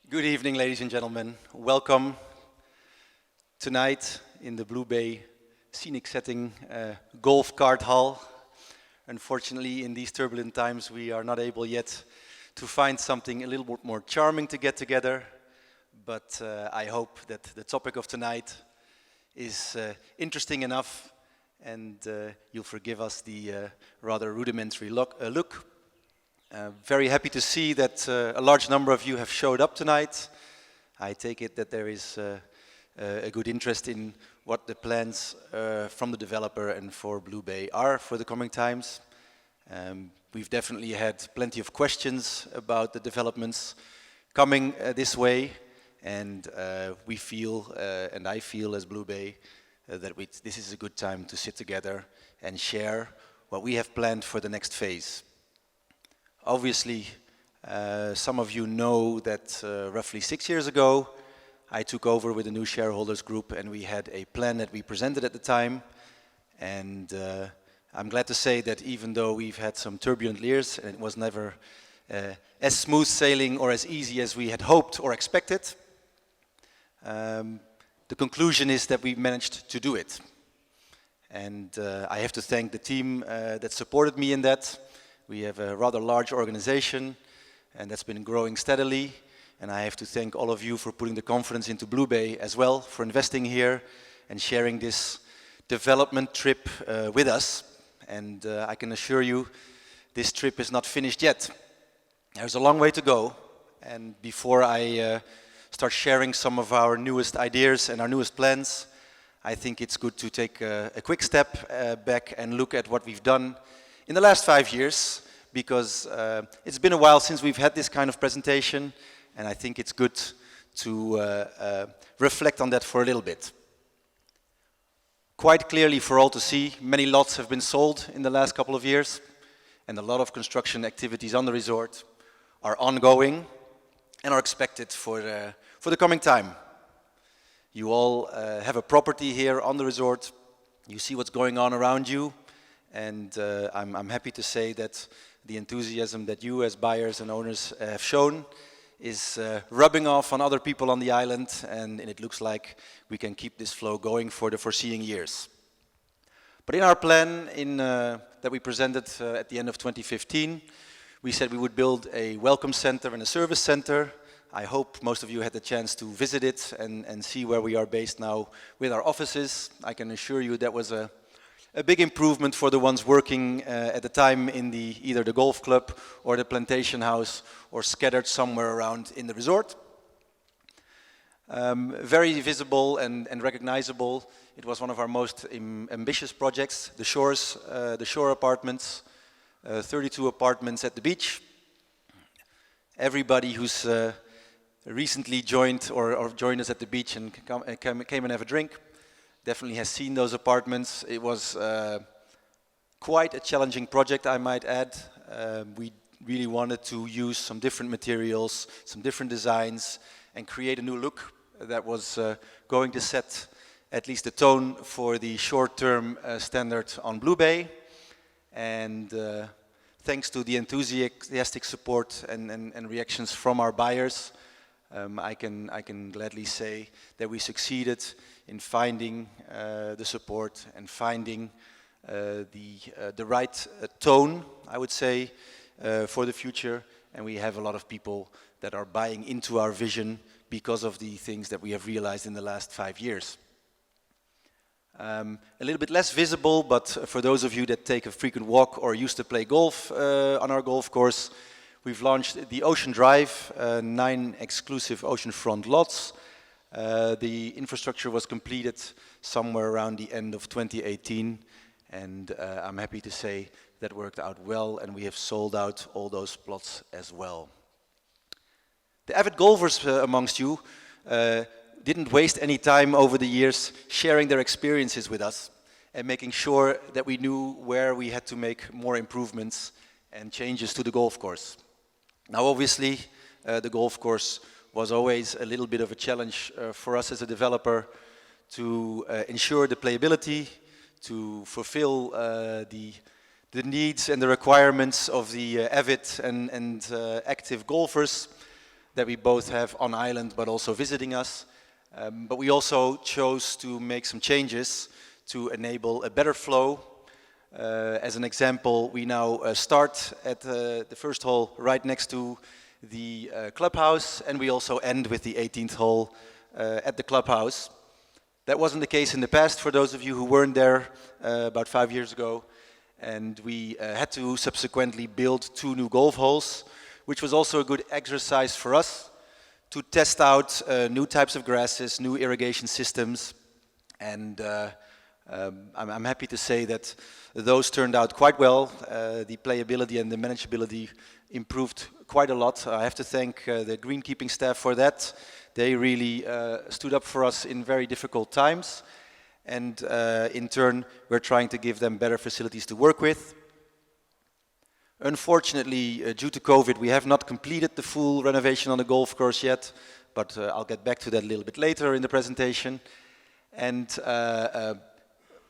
Good evening, ladies and gentlemen. Welcome tonight in the Blue Bay scenic setting golf cart hall. Unfortunately, in these turbulent times, we are not able yet to find something a little bit more charming to get together. But I hope that the topic of tonight is interesting enough, and you'll forgive us the rather rudimentary look. Very happy to see that a large number of you have showed up tonight. I take it that there is a good interest in what the plans from the developer and for Blue Bay are for the coming times. We've definitely had plenty of questions about the developments coming this way, and we feel, and I feel as Blue Bay, that this is a good time to sit together and share what we have planned for the next phase. Obviously, some of you know that roughly 6 years ago, I took over with a new shareholders group, and we had a plan that we presented at the time. And I'm glad to say that even though we've had some turbulent years, and it was never as smooth sailing or as easy as we had hoped or expected, the conclusion is that we managed to do it. And I have to thank the team that supported me in that. We have a rather large organization, and that's been growing steadily. And I have to thank all of you for putting the confidence into Blue Bay as well, for investing here and sharing this development trip with us. And I can assure you, this trip is not finished yet. There's a long way to go. And before I start sharing some of our newest ideas and our newest plans, I think it's good to take a quick step back and look at what we've done in the last 5 years, because it's been a while since we've had this kind of presentation, and I think it's good to reflect on that for a little bit. Quite clearly for all to see, many lots have been sold in the last couple of years, and a lot of construction activities on the resort are ongoing and are expected for the coming time. You all have a property here on the resort. You see what's going on around you. And I'm happy to say that the enthusiasm that you as buyers and owners have shown is rubbing off on other people on the island, and it looks like we can keep this flow going for the foreseeing years. But in our plan that we presented at the end of 2015, we said we would build a welcome center and a service center. I hope most of you had the chance to visit it and see where we are based now with our offices. I can assure you that was a big improvement for the ones working at the time in either the golf club or the plantation house or scattered somewhere around in the resort. Very visible and recognizable. It was one of our most ambitious projects, the Shore Apartments, 32 apartments at the beach. Everybody who's recently joined or joined us at the beach and came and have a drink definitely has seen those apartments. It was quite a challenging project, I might add. We really wanted to use some different materials, some different designs, and create a new look that was going to set at least the tone for the short-term standard on Blue Bay. And thanks to the enthusiastic support and reactions from our buyers, I can gladly say that we succeeded in finding the support and finding the right tone, I would say, for the future. And we have a lot of people that are buying into our vision because of the things that we have realized in the last 5 years. A little bit less visible, but for those of you that take a frequent walk or used to play golf on our golf course, we've launched the Ocean Drive, 9 exclusive oceanfront lots. The infrastructure was completed somewhere around the end of 2018, and I'm happy to say that worked out well, and we have sold out all those plots as well. The avid golfers amongst you didn't waste any time over the years sharing their experiences with us and making sure that we knew where we had to make more improvements and changes to the golf course. Now obviously the golf course was always a little bit of a challenge for us as a developer to ensure the playability, to fulfill the needs and the requirements of the avid and active golfers. that we both have on island but also visiting us. But we also chose to make some changes to enable a better flow. As an example, we now start at the first hole right next to the clubhouse, and we also end with the 18th hole at the clubhouse. That wasn't the case in the past for those of you who weren't there about 5 years ago. And we had to subsequently build 2 new golf holes, which was also a good exercise for us to test out new types of grasses, new irrigation systems. And I'm happy to say that those turned out quite well. The playability and the manageability improved quite a lot. I have to thank the greenkeeping staff for that. They really stood up for us in very difficult times. And in turn, we're trying to give them better facilities to work with. Unfortunately, due to COVID, we have not completed the full renovation on the golf course yet, but I'll get back to that a little bit later in the presentation. And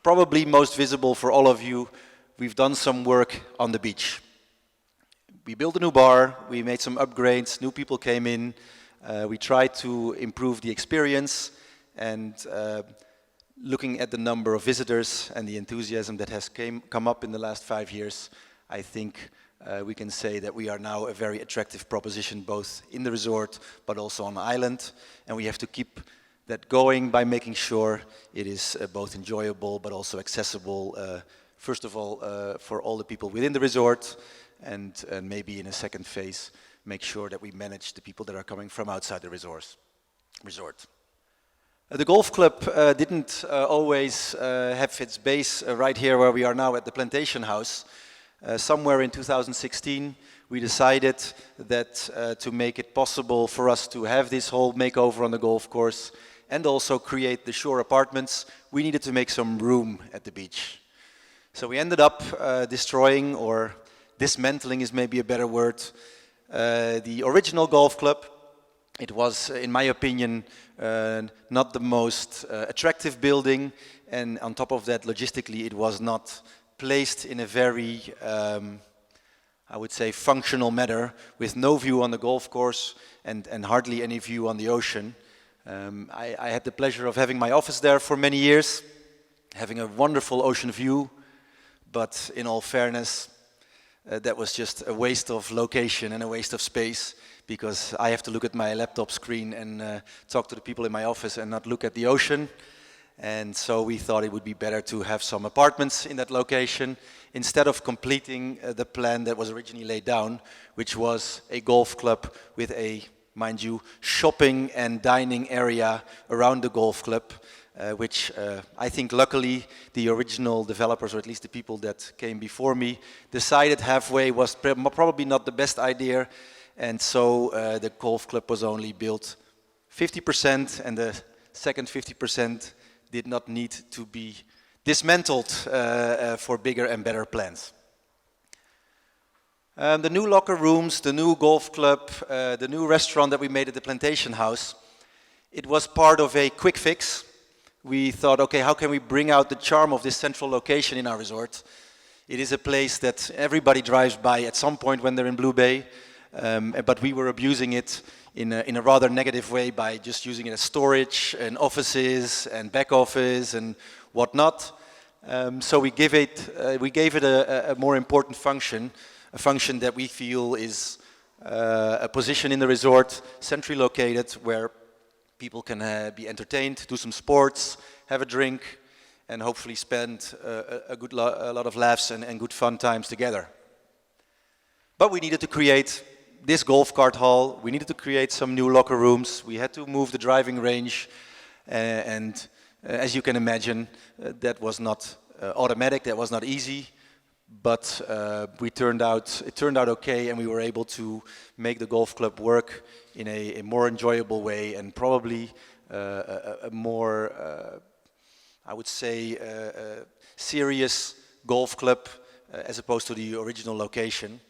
probably most visible for all of you, we've done some work on the beach. We built a new bar, we made some upgrades, new people came in, we tried to improve the experience, and looking at the number of visitors and the enthusiasm that has come up in the last 5 years, I think we can say that we are now a very attractive proposition both in the resort but also on the island, and we have to keep that going by making sure it is both enjoyable but also accessible, first of all for all the people within the resort, and maybe in a second phase make sure that we manage the people that are coming from outside the resort. The golf club didn't always have its base right here where we are now at the Plantation House. Somewhere in 2016 we decided that to make it possible for us to have this whole makeover on the golf course and also create the shore apartments, we needed to make some room at the beach. So we ended up destroying, or dismantling is maybe a better word, the original golf club. It was, in my opinion, not the most attractive building, and on top of that, logistically, it was not placed in a very, I would say, functional manner, with no view on the golf course and hardly any view on the ocean. I had the pleasure of having my office there for many years, having a wonderful ocean view, but in all fairness, that was just a waste of location and a waste of space, because I have to look at my laptop screen and talk to the people in my office and not look at the ocean. And so we thought it would be better to have some apartments in that location instead of completing the plan that was originally laid down, which was a golf club with a, mind you, shopping and dining area around the golf club, which I think luckily the original developers, or at least the people that came before me, decided halfway was probably not the best idea. And so the golf club was only built 50%, and the second 50% did not need to be dismantled for bigger and better plans. The new locker rooms, the new golf club, the new restaurant that we made at the Plantation House, it was part of a quick fix. We thought, okay, how can we bring out the charm of this central location in our resort? It is a place that everybody drives by at some point when they're in Blue Bay, but we were abusing it in a rather negative way by just using it as storage and offices and back office and whatnot. So we gave it a more important function, a function that we feel is a position in the resort, centrally located, where people can be entertained, do some sports, have a drink, and hopefully spend a lot of laughs and good fun times together. But we needed to create this golf cart hall, we needed to create some new locker rooms, we had to move the driving range, and as you can imagine, that was not automatic, that was not easy, but it turned out okay, and we were able to make the golf club work in a more enjoyable way, and probably a more, I would say, serious golf club as opposed to the original location.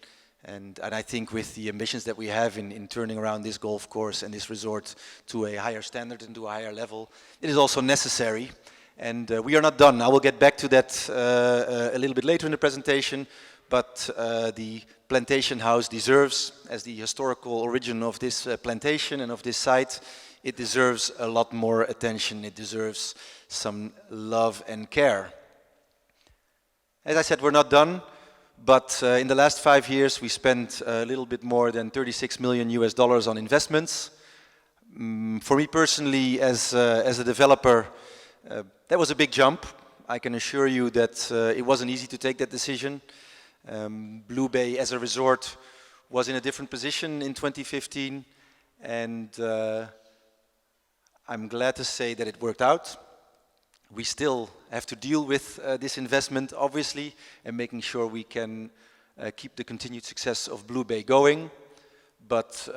And I think with the ambitions that we have in turning around this golf course and this resort to a higher standard and to a higher level, it is also necessary. And we are not done. I will get back to that a little bit later in the presentation, but the plantation house deserves, as the historical origin of this plantation and of this site. It deserves a lot more attention. It deserves some love and care. As I said, we're not done, but in the last 5 years we spent a little bit more than 36 million US dollars on investments. For me personally, as a developer, that was a big jump. I can assure you that it wasn't easy to take that decision. Blue Bay as a resort was in a different position in 2015, and I'm glad to say that it worked out. We still have to deal with this investment, obviously, and making sure we can keep the continued success of Blue Bay going. But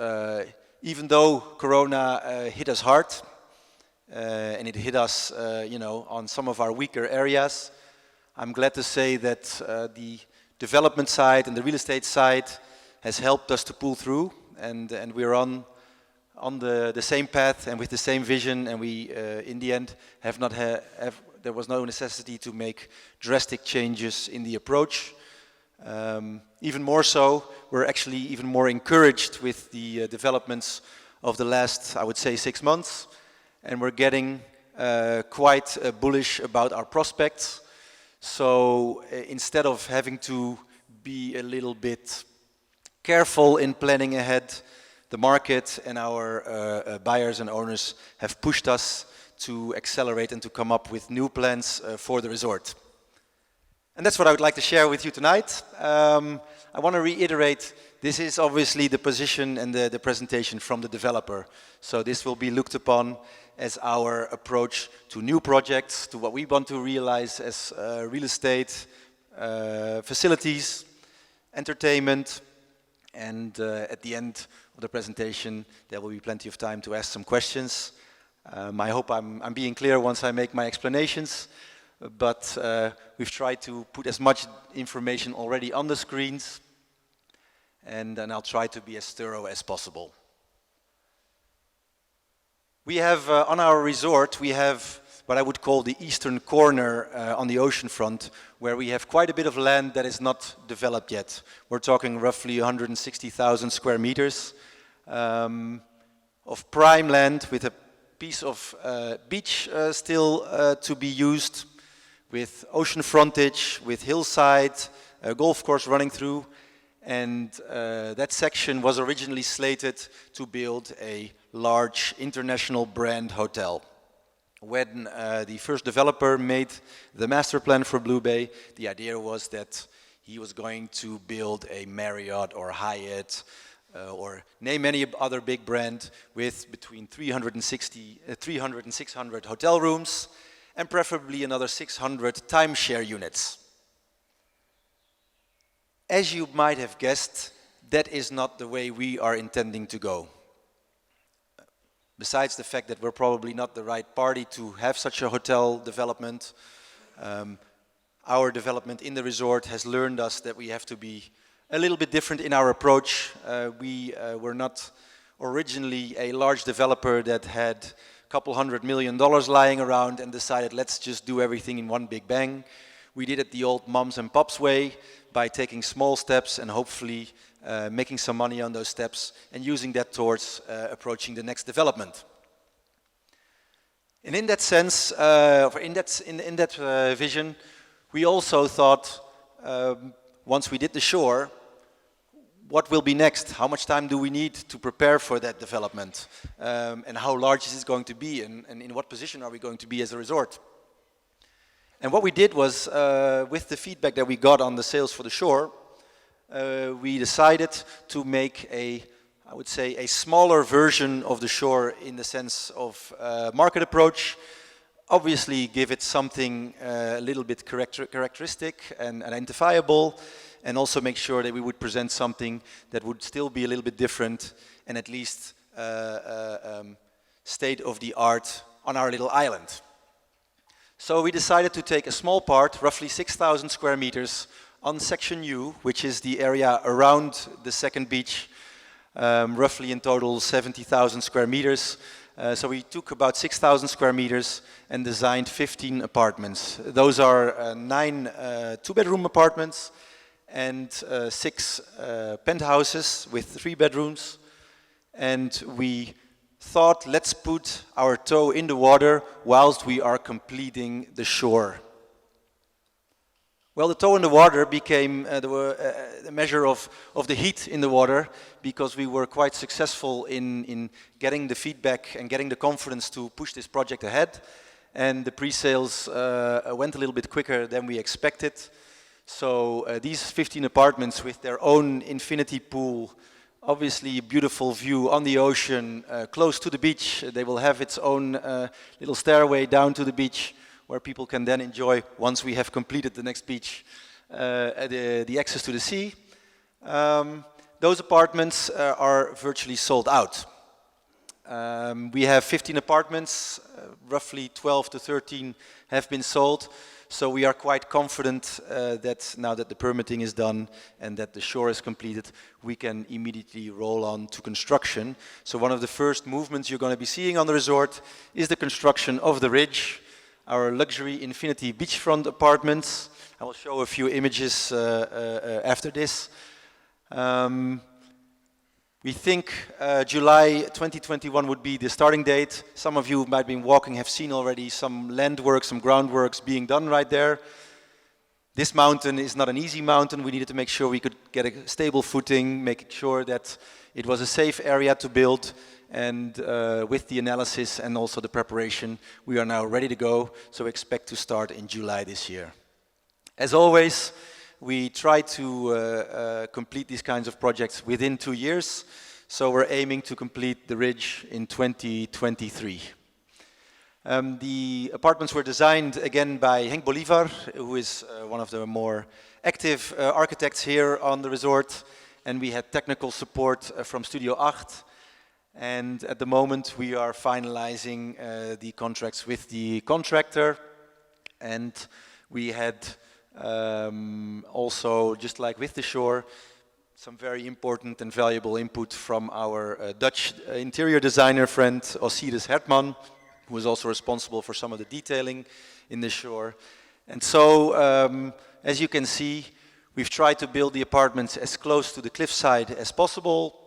even though Corona hit us hard, and it hit us, on some of our weaker areas, I'm glad to say that the development side and the real estate side has helped us to pull through, and we're on the same path and with the same vision, and we in the end there was no necessity to make drastic changes in the approach. Even more so, we're actually even more encouraged with the developments of the last, I would say, 6 months, and we're getting quite bullish about our prospects. So instead of having to be a little bit careful in planning ahead, the market and our buyers and owners have pushed us to accelerate and to come up with new plans for the resort. And that's what I would like to share with you tonight. I want to reiterate, this is obviously the position and the presentation from the developer. So this will be looked upon as our approach to new projects, to what we want to realize as real estate, facilities, entertainment, and at the end of the presentation there will be plenty of time to ask some questions. I hope I'm being clear once I make my explanations, but we've tried to put as much information already on the screens, and I'll try to be as thorough as possible. We have, on our resort, we have what I would call the eastern corner on the ocean front, where we have quite a bit of land that is not developed yet. We're talking roughly 160,000 square meters of prime land with a piece of beach still to be used, with ocean frontage, with hillside, a golf course running through, and that section was originally slated to build a large international brand hotel. When the first developer made the master plan for Blue Bay, the idea was that he was going to build a Marriott or Hyatt or name any other big brand with between 300 and 600 hotel rooms, and preferably another 600 timeshare units. As you might have guessed, that is not the way we are intending to go. Besides the fact that we're probably not the right party to have such a hotel development, our development in the resort has learned us that we have to be a little bit different in our approach. We were not originally a large developer that had a couple $100 million lying around and decided let's just do everything in one big bang. We did it the old moms and pops way, by taking small steps and hopefully making some money on those steps and using that towards approaching the next development. And in that sense, in that vision, we also thought, once we did the shore, what will be next? How much time do we need to prepare for that development? And how large is it going to be? And in what position are we going to be as a resort? And what we did was, with the feedback that we got on the sales for the shore, we decided to make I would say, a smaller version of the shore in the sense of market approach. Obviously, give it something a little bit characteristic and identifiable, and also make sure that we would present something that would still be a little bit different and at least state of the art on our little island. So we decided to take a small part, roughly 6,000 square meters, on Section U, which is the area around the second beach, roughly in total 70,000 square meters. So we took about 6,000 square meters and designed 15 apartments. Those are 9 two-bedroom apartments and 6 penthouses with 3 bedrooms. And we thought, let's put our toe in the water whilst we are completing the shore. Well, the toe in the water became the measure of the heat in the water, because we were quite successful in getting the feedback and getting the confidence to push this project ahead. And the pre-sales went a little bit quicker than we expected. So these 15 apartments with their own infinity pool, obviously a beautiful view on the ocean, close to the beach. They will have its own little stairway down to the beach, where people can then enjoy, once we have completed the next beach, the access to the sea. Those apartments are virtually sold out. We have 15 apartments, roughly 12 to 13 have been sold. So we are quite confident that now that the permitting is done and that the shore is completed, we can immediately roll on to construction. So one of the first movements you're going to be seeing on the resort is the construction of the Ridge, our luxury infinity beachfront apartments. I will show a few images after this. We think July 2021 would be the starting date. Some of you who might have been walking have seen already some land work, some groundworks being done right there. This mountain is not an easy mountain. We needed to make sure we could get a stable footing, making sure that it was a safe area to build. And with the analysis and also the preparation, we are now ready to go. So expect to start in July this year. As always, we try to complete these kinds of projects within 2 years. So we're aiming to complete the Ridge in 2023. The apartments were designed again by Henk Bolivar, who is one of the more active architects here on the resort. And we had technical support from Studio 8. And at the moment we are finalizing the contracts with the contractor. And we had also, just like with the shore, some very important and valuable input from our Dutch interior designer friend Osiris Hertman, who is also responsible for some of the detailing in the shore. And so, as you can see, we've tried to build the apartments as close to the cliffside as possible.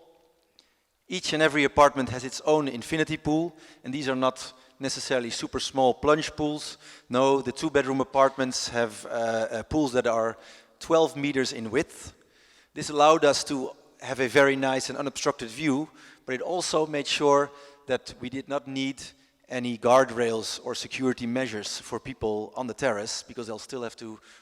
Each and every apartment has its own infinity pool, and these are not necessarily super small plunge pools. No, the 2-bedroom apartments have pools that are 12 meters in width. This allowed us to have a very nice and unobstructed view, but it also made sure that we did not need any guardrails or security measures for people on the terrace, because they'll still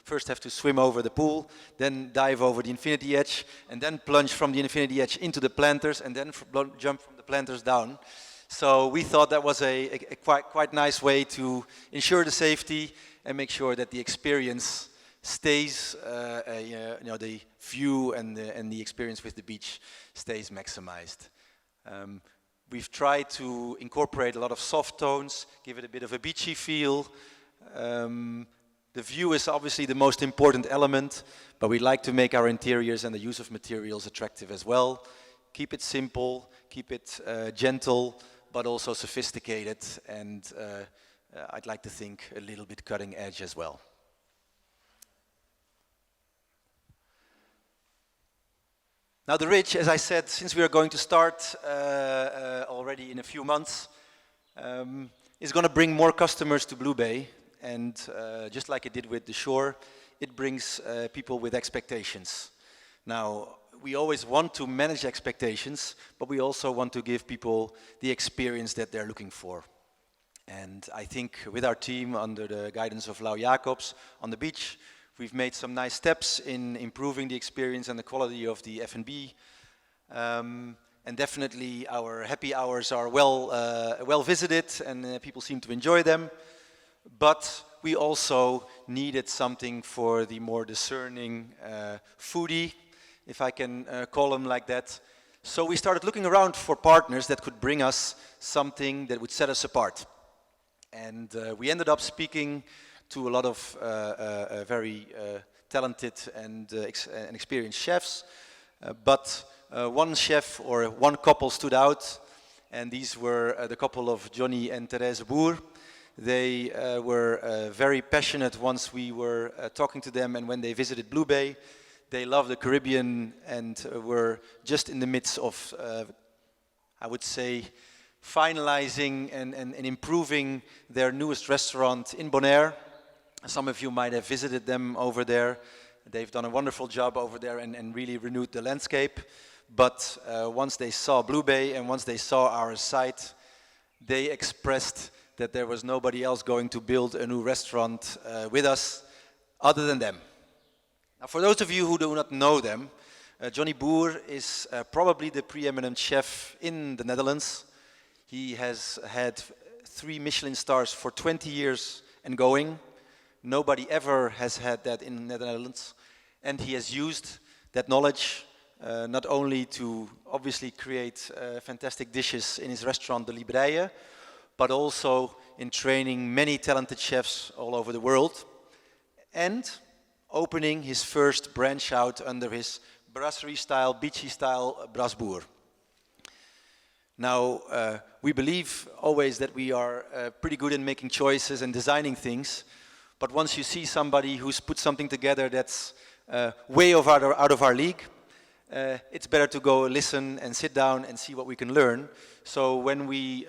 first have to swim over the pool, then dive over the infinity edge, and then plunge from the infinity edge into the planters, and then jump from the planters down. So we thought that was a quite nice way to ensure the safety and make sure that the experience stays, the view and the experience with the beach stays maximized. We've tried to incorporate a lot of soft tones, give it a bit of a beachy feel. The view is obviously the most important element, but we like to make our interiors and the use of materials attractive as well. Keep it simple, keep it gentle, but also sophisticated, and I'd like to think a little bit cutting edge as well. Now the Ridge, as I said, since we are going to start already in a few months, is going to bring more customers to Blue Bay, and just like it did with the shore, it brings people with expectations. Now, we always want to manage expectations, but we also want to give people the experience that they're looking for. And I think with our team, under the guidance of Lau Jacobs on the beach, we've made some nice steps in improving the experience and the quality of the F&B. And definitely our happy hours are well visited, and people seem to enjoy them. But we also needed something for the more discerning foodie, if I can call them like that. So we started looking around for partners that could bring us something that would set us apart. And we ended up speaking to a lot of very talented and experienced chefs. But one chef or one couple stood out, and these were the couple of Johnny and Therese Boer. They were very passionate once we were talking to them, and when they visited Blue Bay, They love the Caribbean and were just in the midst of, I would say, finalizing and improving their newest restaurant in Bonaire. Some of you might have visited them over there. They've done a wonderful job over there and really renewed the landscape. But once they saw Blue Bay and once they saw our site, they expressed that there was nobody else going to build a new restaurant with us other than them. Now, for those of you who do not know them, Johnny Boer is probably the preeminent chef in the Netherlands. He has had 3 Michelin stars for 20 years and going. Nobody ever has had that in the Netherlands. And he has used that knowledge not only to obviously create fantastic dishes in his restaurant, De Libreie, but also in training many talented chefs all over the world, and opening his first branch out under his brasserie style, beachy style Brasboer. Now, we believe always that we are pretty good in making choices and designing things, but once you see somebody who's put something together that's way out of our league, it's better to go listen and sit down and see what we can learn. So when we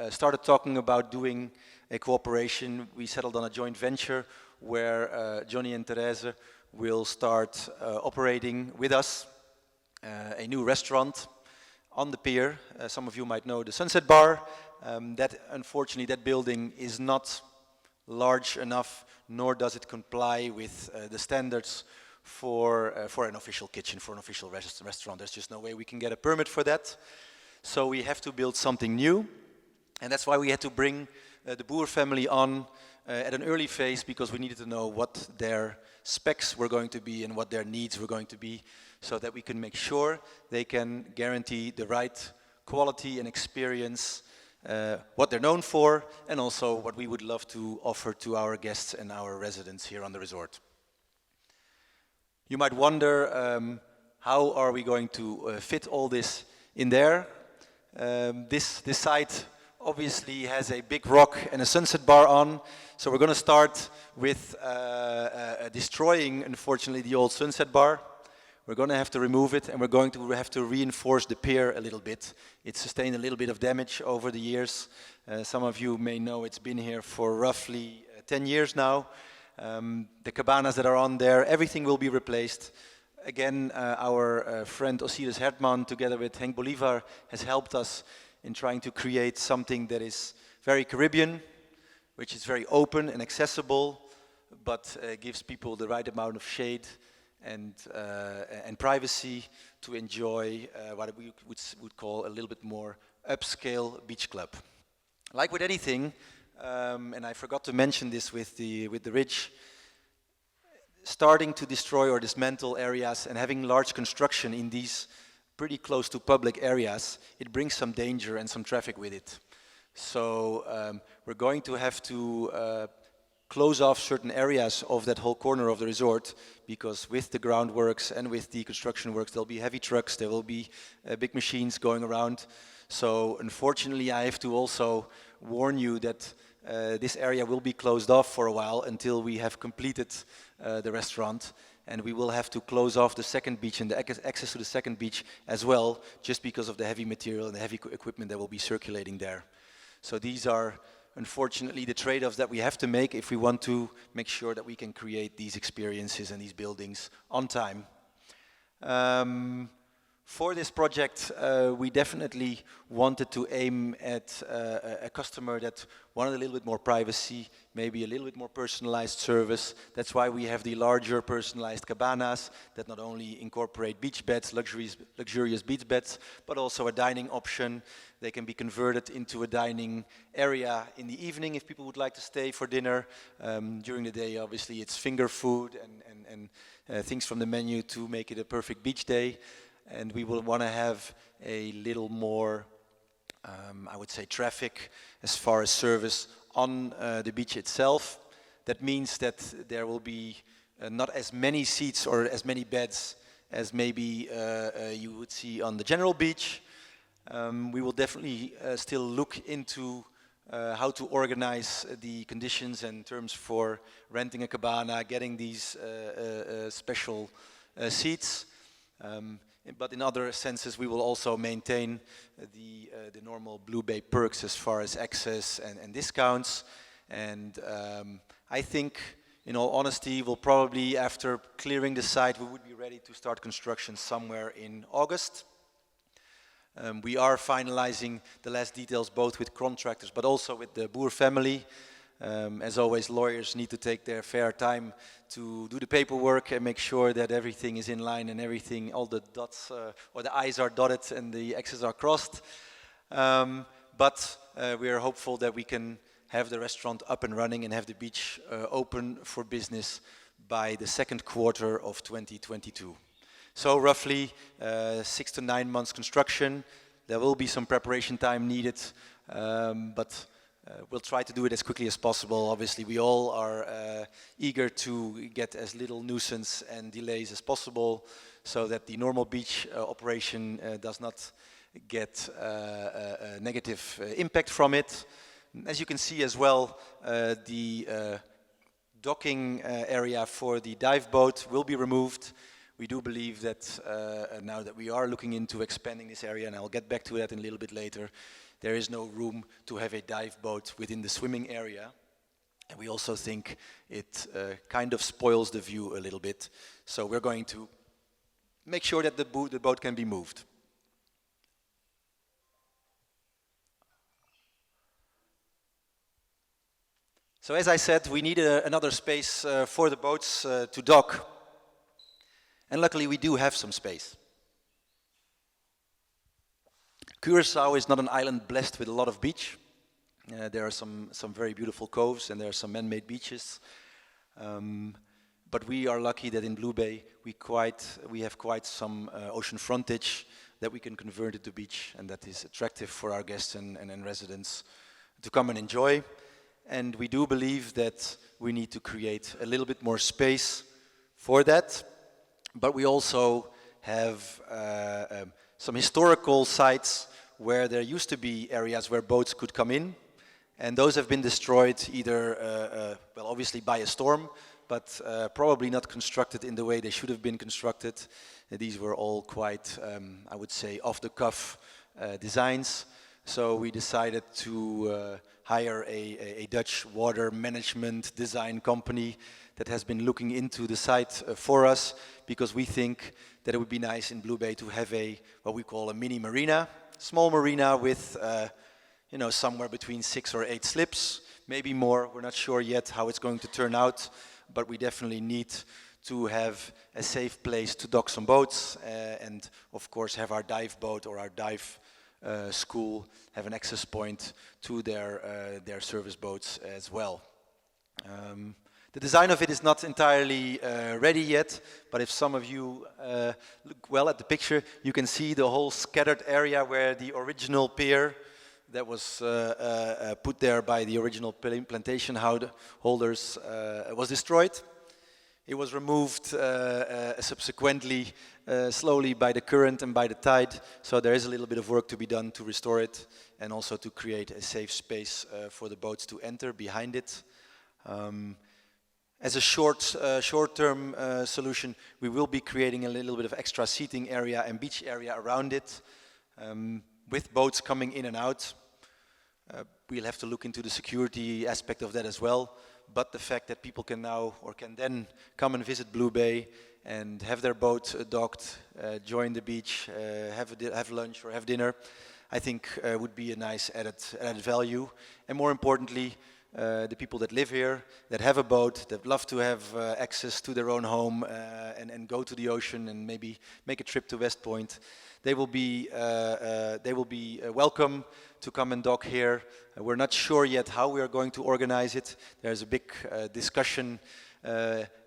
started talking about doing a cooperation, we settled on a joint venture where Johnny and Therese will start operating with us a new restaurant on the pier. Some of you might know the Sunset Bar. Unfortunately, that building is not large enough, nor does it comply with the standards for an official kitchen, for an official restaurant. There's just no way we can get a permit for that. So we have to build something new. And that's why we had to bring the Boer family on at an early phase, because we needed to know what their specs were going to be and what their needs were going to be, so that we can make sure they can guarantee the right quality and experience, what they're known for, and also what we would love to offer to our guests and our residents here on the resort. You might wonder, how are we going to fit all this in there? This site obviously has a big rock and a Sunset Bar on, so we're going to start with destroying, unfortunately, the old Sunset Bar. We're going to have to remove it, and we're going to have to reinforce the pier a little bit. It's sustained a little bit of damage over the years. Some of you may know it's been here for roughly 10 years now. The cabanas that are on there, everything will be replaced. Again, our friend Osiris Hertman, together with Henk Bolivar, has helped us in trying to create something that is very Caribbean, which is very open and accessible, but gives people the right amount of shade and privacy to enjoy what we would call a little bit more upscale beach club. Like with anything, and I forgot to mention this with the Ridge, starting to destroy or dismantle areas and having large construction in these pretty close to public areas, it brings some danger and some traffic with it. So we're going to have to close off certain areas of that whole corner of the resort, because with the groundworks and with the construction works, there'll be heavy trucks, there will be big machines going around. So unfortunately, I have to also warn you that this area will be closed off for a while until we have completed the restaurant, and we will have to close off the second beach and the access to the second beach as well, just because of the heavy material and the heavy equipment that will be circulating there. So these are unfortunately the trade-offs that we have to make if we want to make sure that we can create these experiences and these buildings on time. For this project, we definitely wanted to aim at a customer that wanted a little bit more privacy, maybe a little bit more personalized service. That's why we have the larger personalized cabanas that not only incorporate beach beds, luxurious beach beds, but also a dining option. They can be converted into a dining area in the evening if people would like to stay for dinner. During the day, obviously, it's finger food and things from the menu to make it a perfect beach day. And we will want to have a little more, I would say, traffic as far as service on the beach itself. That means that there will be not as many seats or as many beds as maybe you would see on the general beach. We will definitely still look into how to organize the conditions and terms for renting a cabana, getting these special seats. But in other senses, we will also maintain the normal Blue Bay perks as far as access and discounts. And I think, in all honesty, we'll probably, after clearing the site, we would be ready to start construction somewhere in August. We are finalizing the last details both with contractors but also with the Boer family. As always, lawyers need to take their fair time to do the paperwork and make sure that everything is in line and everything, all the dots or the I's are dotted and the X's are crossed. But we are hopeful that we can have the restaurant up and running and have the beach open for business by the second quarter of 2022. So roughly 6 to 9 months construction. There will be some preparation time needed, but we'll try to do it as quickly as possible. Obviously, we all are eager to get as little nuisance and delays as possible so that the normal beach operation does not get a negative impact from it. As you can see as well, the docking area for the dive boat will be removed. We do believe that now that we are looking into expanding this area, and I'll get back to that in a little bit later, there is no room to have a dive boat within the swimming area. And we also think it kind of spoils the view a little bit. So we're going to make sure that the boat can be moved. So as I said, we need another space for the boats to dock. And luckily we do have some space. Curaçao is not an island blessed with a lot of beach. There are some very beautiful coves and there are some man-made beaches. But we are lucky that in Blue Bay we have quite some ocean frontage that we can convert into beach, and that is attractive for our guests and residents to come and enjoy. And we do believe that we need to create a little bit more space for that. But we also have some historical sites where there used to be areas where boats could come in, and those have been destroyed either, well, obviously by a storm, but probably not constructed in the way they should have been constructed. These were all quite, I would say, off-the-cuff designs. So we decided to hire a Dutch water management design company that has been looking into the site for us, because we think that it would be nice in Blue Bay to have what we call a mini marina, small marina with somewhere between 6 or 8 slips, maybe more. We're not sure yet how it's going to turn out, but we definitely need to have a safe place to dock some boats and of course have our dive boat or our dive school have an access point to their service boats as well. The design of it is not entirely ready yet, but if some of you look well at the picture, you can see the whole scattered area where the original pier that was put there by the original plantation holders was destroyed. It was removed subsequently, slowly by the current and by the tide, so there is a little bit of work to be done to restore it and also to create a safe space for the boats to enter behind it. As a short-term solution, we will be creating a little bit of extra seating area and beach area around it, with boats coming in and out. We'll have to look into the security aspect of that as well. But the fact that people can now or can then come and visit Blue Bay and have their boat docked, join the beach, have lunch or have dinner, I think would be a nice added value. And more importantly, the people that live here, that have a boat, that love to have access to their own home and go to the ocean and maybe make a trip to West Point, they will be welcome to come and dock here. We're not sure yet how we are going to organize it. There's a big discussion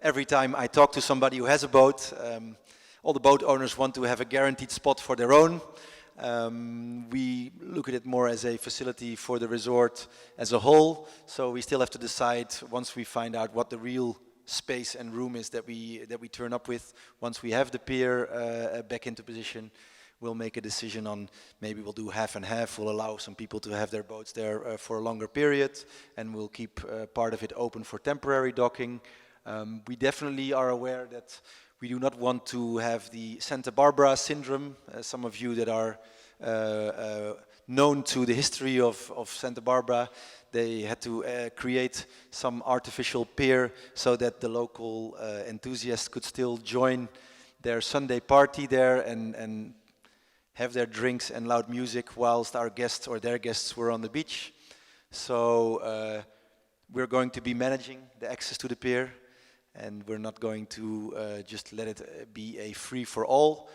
every time I talk to somebody who has a boat. All the boat owners want to have a guaranteed spot for their own. We look at it more as a facility for the resort as a whole, so we still have to decide once we find out what the real space and room is that we turn up with. Once we have the pier back into position, we'll make a decision on maybe we'll do half and half. We'll allow some people to have their boats there for a longer period, and we'll keep part of it open for temporary docking. We definitely are aware that We do not want to have the Santa Barbara syndrome. Some of you that are known to the history of Santa Barbara, they had to create some artificial pier so that the local enthusiasts could still join their Sunday party there and have their drinks and loud music whilst our guests or their guests were on the beach. So we're going to be managing the access to the pier, and we're not going to just let it be a free-for-all.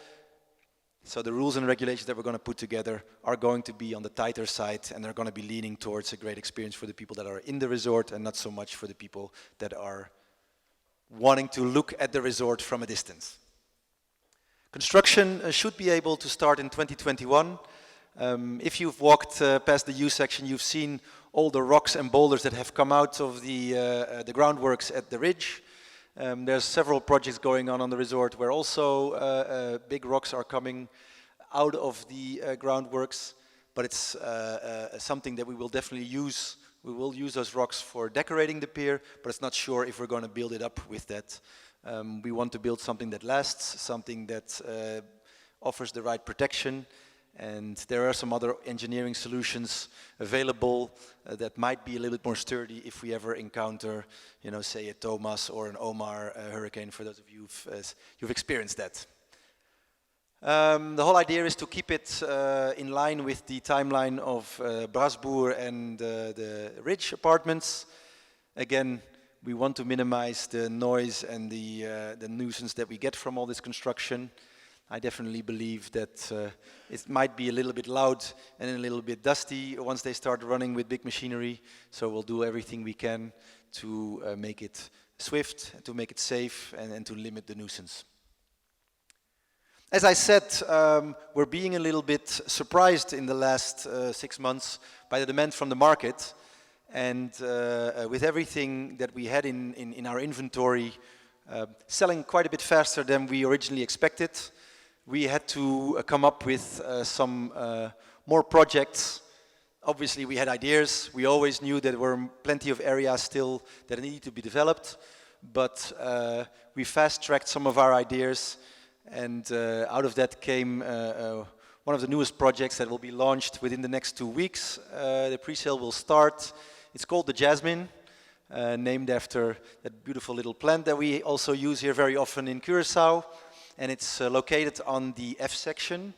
So the rules and regulations that we're going to put together are going to be on the tighter side, and they're going to be leaning towards a great experience for the people that are in the resort and not so much for the people that are wanting to look at the resort from a distance. Construction should be able to start in 2021. If you've walked past the U section, you've seen all the rocks and boulders that have come out of the groundworks at the ridge. There's several projects going on the resort where also big rocks are coming out of the groundworks, but it's something that we will definitely use. We will use those rocks for decorating the pier, but it's not sure if we're going to build it up with that. We want to build something that lasts, something that offers the right protection, and there are some other engineering solutions available that might be a little bit more sturdy if we ever encounter, you know, say a Thomas or an Omar hurricane, for those of you who've experienced that. The whole idea is to keep it in line with the timeline of Brasbourg and the Ridge apartments. Again, we want to minimize the noise and the nuisance that we get from all this construction. I definitely believe that it might be a little bit loud and a little bit dusty once they start running with big machinery. So we'll do everything we can to make it swift, to make it safe, and to limit the nuisance. As I said, we're being a little bit surprised in the last 6 months by the demand from the market. And with everything that we had in our inventory selling quite a bit faster than we originally expected, we had to come up with some more projects. Obviously, we had ideas. We always knew that there were plenty of areas still that needed to be developed, but we fast-tracked some of our ideas, and out of that came one of the newest projects that will be launched within the next 2 weeks. The pre-sale will start. It's called the Jasmine, named after that beautiful little plant that we also use here very often in Curacao. And it's located on the F section.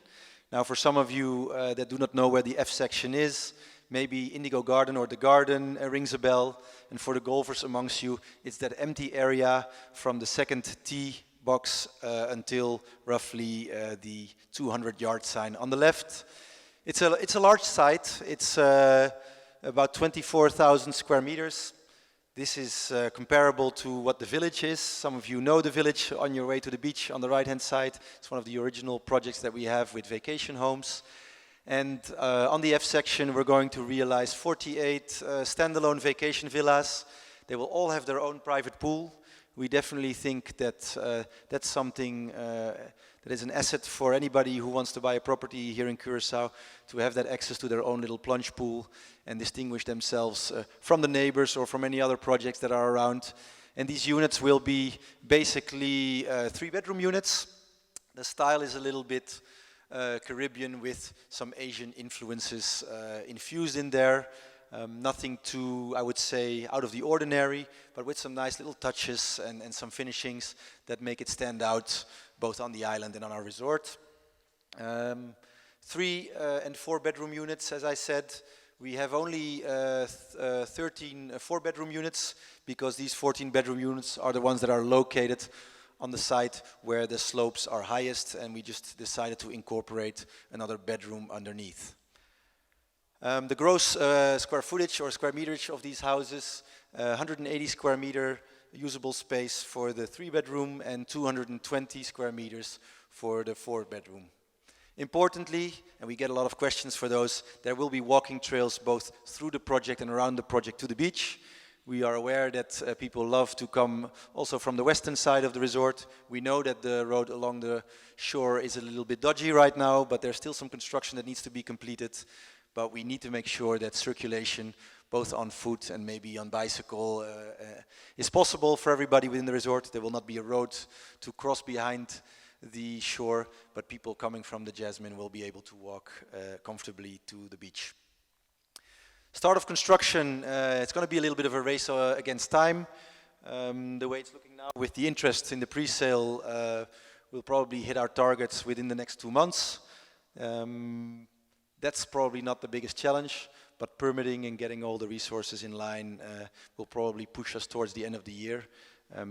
Now, for some of you that do not know where the F section is, maybe Indigo Garden or the Garden rings a bell. And for the golfers amongst you, it's that empty area from the second tee box until roughly the 200-yard sign on the left. It's a large site. It's about 24,000 square meters. This is comparable to what the village is. Some of you know the village on your way to the beach on the right-hand side. It's one of the original projects that we have with vacation homes. And on the F section, we're going to realize 48 standalone vacation villas. They will all have their own private pool. We definitely think that that's something that is an asset for anybody who wants to buy a property here in Curacao, to have that access to their own little plunge pool and distinguish themselves from the neighbors or from any other projects that are around. And these units will be basically 3-bedroom units. The style is a little bit Caribbean with some Asian influences infused in there. Nothing too, I would say, out of the ordinary, but with some nice little touches and some finishings that make it stand out both on the island and on our resort. 3 and 4-bedroom units, as I said. We have only 13 4-bedroom units because these 14-bedroom units are the ones that are located on the site where the slopes are highest, and we just decided to incorporate another bedroom underneath. The gross square footage or square meterage of these houses, 180 square meter usable space for the 3-bedroom and 220 square meters for the 4-bedroom. Importantly, and we get a lot of questions for those, there will be walking trails both through the project and around the project to the beach. We are aware that people love to come also from the western side of the resort. We know that the road along the shore is a little bit dodgy right now, but there's still some construction that needs to be completed. but we need to make sure that circulation, both on foot and maybe on bicycle, is possible for everybody within the resort. There will not be a road to cross behind the shore, but people coming from the Jasmine will be able to walk comfortably to the beach. Start of construction, it's going to be a little bit of a race against time. The way it's looking now with the interest in the pre-sale, we'll probably hit our targets within the next 2 months. That's probably not the biggest challenge, but permitting and getting all the resources in line will probably push us towards the end of the year.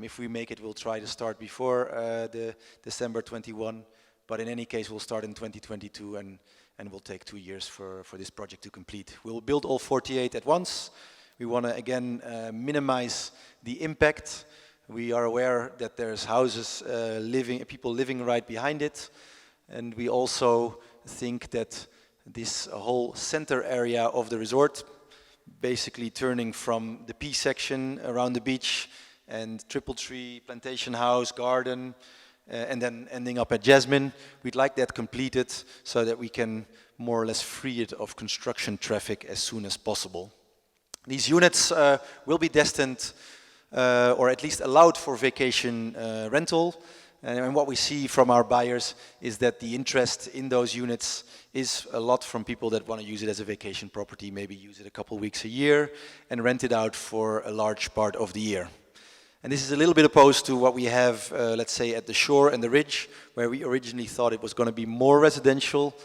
If we make it, we'll try to start before the December 21, but in any case, we'll start in 2022 and will take 2 years for this project to complete. We'll build all 48 at once. We want to, again, minimize the impact. We are aware that there's houses, people living right behind it, and we also think that this whole center area of the resort, basically turning from the P section around the beach and Triple Tree, Plantation House, Garden, and then ending up at Jasmine. We'd like that completed so that we can more or less free it of construction traffic as soon as possible. These units will be destined, or at least allowed for vacation rental. And what we see from our buyers is that the interest in those units is a lot from people that want to use it as a vacation property, maybe use it a couple weeks a year and rent it out for a large part of the year. And this is a little bit opposed to what we have, let's say, at the shore and the ridge, where we originally thought it was going to be more residential.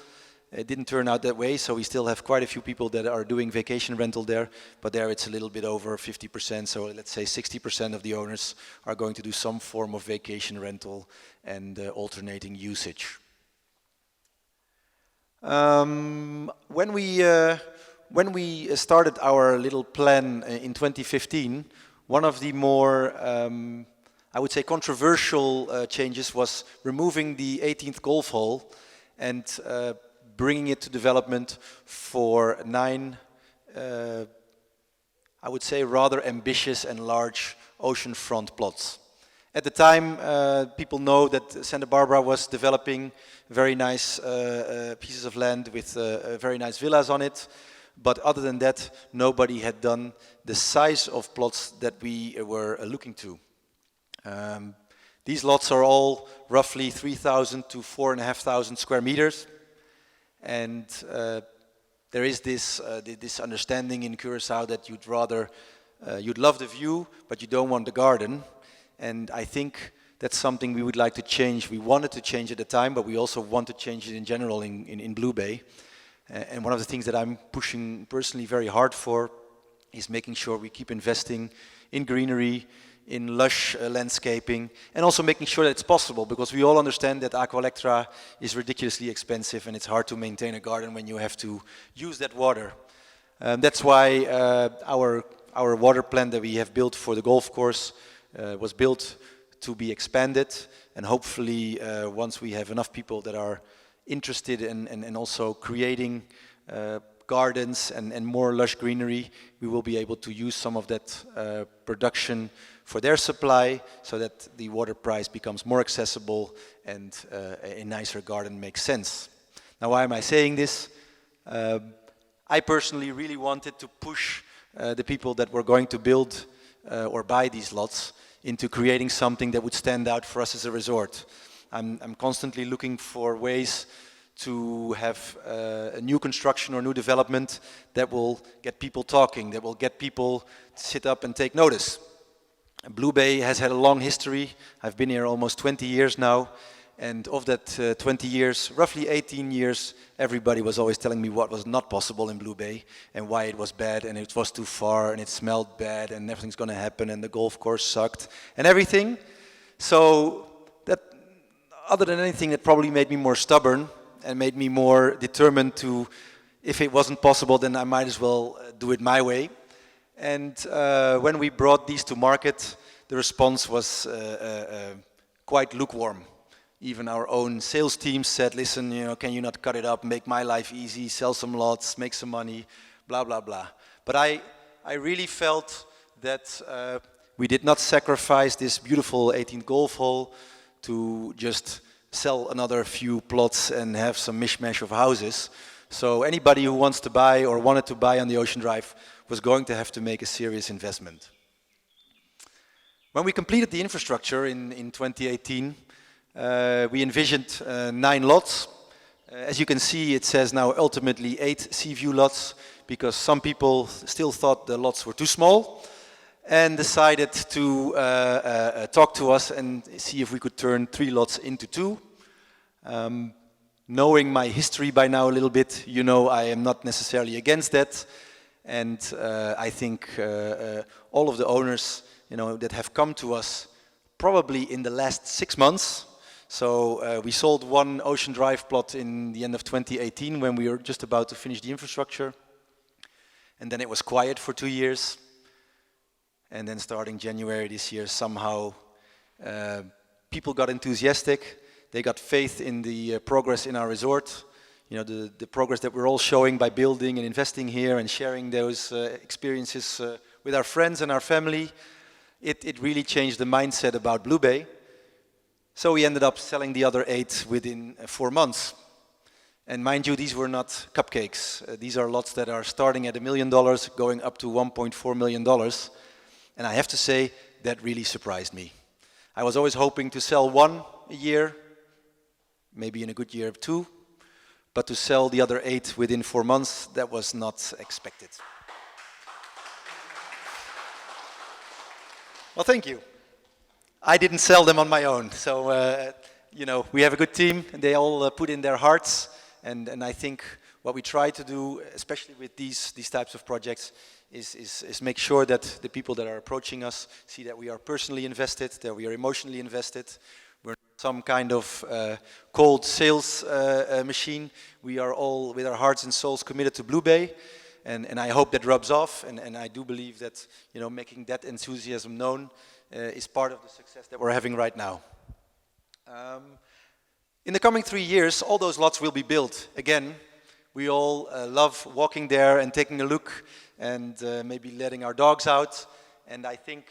It didn't turn out that way, so we still have quite a few people that are doing vacation rental there, but there it's a little bit over 50%, so let's say 60% of the owners are going to do some form of vacation rental and alternating usage. When we started our little plan in 2015, one of the more, I would say, controversial changes was removing the 18th golf hole and bringing it to development for 9, I would say, rather ambitious and large oceanfront plots. At the time, people know that Santa Barbara was developing very nice pieces of land with very nice villas on it. But other than that, nobody had done the size of plots that we were looking to. These lots are all roughly 3,000 to 4,500 square meters. And there is this understanding in Curaçao that you'd love the view, but you don't want the garden. And I think that's something we would like to change. We wanted to change at the time, but we also want to change it in general in Blue Bay. And one of the things that I'm pushing personally very hard for is making sure we keep investing in greenery, in lush landscaping, and also making sure that it's possible, because we all understand that Aqua Electra is ridiculously expensive and it's hard to maintain a garden when you have to use that water. That's why our water plant that we have built for the golf course was built to be expanded, and hopefully once we have enough people that are interested in also creating gardens and more lush greenery, we will be able to use some of that production for their supply so that the water price becomes more accessible and a nicer garden makes sense. Now, why am I saying this? I personally really wanted to push the people that were going to build or buy these lots into creating something that would stand out for us as a resort. I'm constantly looking for ways to have a new construction or new development that will get people talking, that will get people to sit up and take notice. Blue Bay has had a long history. I've been here almost 20 years now, and of that 20 years, roughly 18 years, everybody was always telling me what was not possible in Blue Bay and why it was bad and it was too far and it smelled bad and nothing's going to happen and the golf course sucked and everything. So that, other than anything, that probably made me more stubborn and made me more determined to, if it wasn't possible, then I might as well do it my way. And when we brought these to market, the response was quite lukewarm. Even our own sales team said, listen, can you not cut it up, make my life easy, sell some lots, make some money, blah, blah, blah. But I really felt that we did not sacrifice this beautiful 18th golf hole to just sell another few plots and have some mishmash of houses. So anybody who wants to buy or wanted to buy on the Ocean Drive was going to have to make a serious investment. When we completed the infrastructure in 2018, we envisioned 9 lots. As you can see, it says now ultimately 8 sea view lots, because some people still thought the lots were too small and decided to talk to us and see if we could turn 3 lots into 2. Knowing my history by now a little bit, you know I am not necessarily against that. And I think all of the owners, you know, that have come to us probably in the last 6 months. So we sold one Ocean Drive plot in the end of 2018 when we were just about to finish the infrastructure. And then it was quiet for 2 years. And then starting January this year, somehow people got enthusiastic. They got faith in the progress in our resort. You know, the progress that we're all showing by building and investing here and sharing those experiences with our friends and our family. It really changed the mindset about Blue Bay. So we ended up selling the other 8 within 4 months. And mind you, these were not cupcakes. These are lots that are starting at $1 million, going up to $1.4 million. And I have to say, that really surprised me. I was always hoping to sell 1 a year, maybe in a good year 2, but to sell the other 8 within 4 months, that was not expected. Well, thank you. I didn't sell them on my own, so you know, we have a good team, and they all put in their hearts, and I think what we try to do, especially with these types of projects, is make sure that the people that are approaching us see that we are personally invested, that we are emotionally invested. We're not some kind of cold sales machine. We are all, with our hearts and souls, committed to Blue Bay, and I hope that rubs off, and I do believe that, you know, making that enthusiasm known is part of the success that we're having right now. In the coming 3 years, all those lots will be built. Again, we all love walking there and taking a look and maybe letting our dogs out. And I think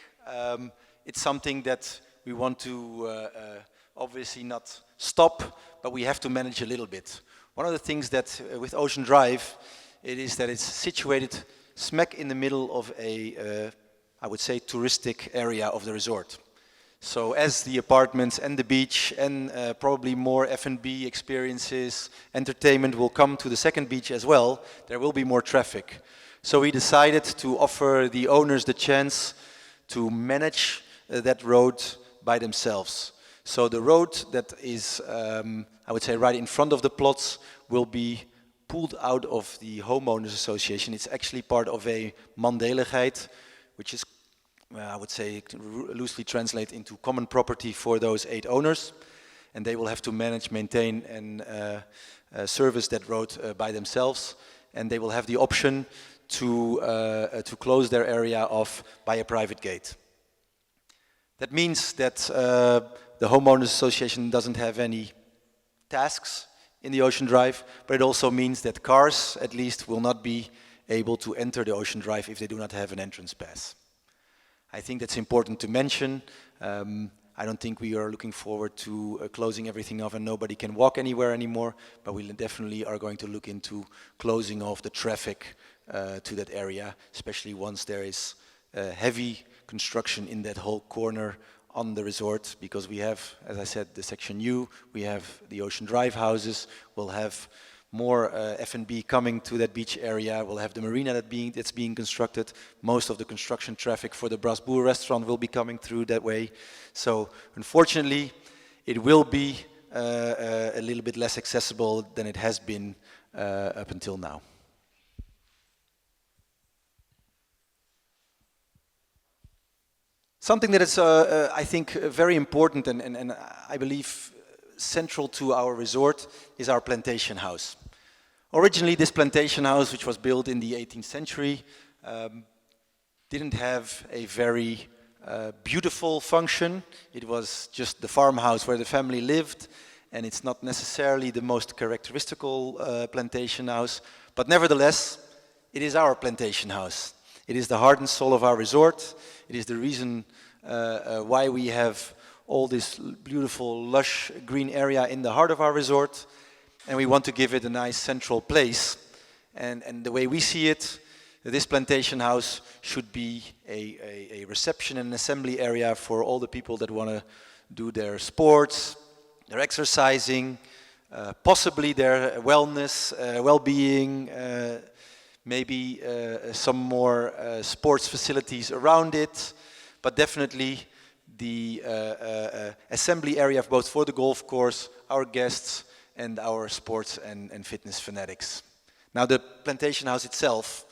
it's something that we want to obviously not stop, but we have to manage a little bit. One of the things that with Ocean Drive, it is that it's situated smack in the middle of a I would say, touristic area of the resort. So as the apartments and the beach and probably more F&B experiences, entertainment will come to the second beach as well, there will be more traffic. So we decided to offer the owners the chance to manage that road by themselves. So the road that is, I would say, right in front of the plots will be pulled out of the homeowners association. It's actually part of a mandeligheid, which is, I would say, loosely translate into common property for those 8 owners. And they will have to manage, maintain, and service that road by themselves. And they will have the option to close their area off by a private gate. That means that the homeowners association doesn't have any tasks in the Ocean Drive, but it also means that cars, at least, will not be able to enter the Ocean Drive if they do not have an entrance pass. I think that's important to mention. I don't think we are looking forward to closing everything off and nobody can walk anywhere anymore, but we definitely are going to look into closing off the traffic to that area, especially once there is heavy construction in that whole corner on the resort, because we have, as I said, the Section U, we have the Ocean Drive houses, we'll have more F&B coming to that beach area. We'll have the marina that's being constructed. Most of the construction traffic for the Brasbourg restaurant will be coming through that way. So unfortunately, it will be a little bit less accessible than it has been up until now. Something that is, I think, very important and I believe central to our resort is our plantation house. Originally, this plantation house, which was built in the 18th century, didn't have a very beautiful function. It was just the farmhouse where the family lived, and it's not necessarily the most characteristical plantation house, but nevertheless, it is our plantation house. It is the heart and soul of our resort. It is the reason why we have all this beautiful, lush green area in the heart of our resort. and we want to give it a nice central place. And the way we see it, this plantation house should be a reception and assembly area for all the people that want to do their sports, their exercising, possibly their wellness, well-being, maybe some more sports facilities around it, but definitely the assembly area both for the golf course, our guests, and our sports and fitness fanatics. Now the plantation house itself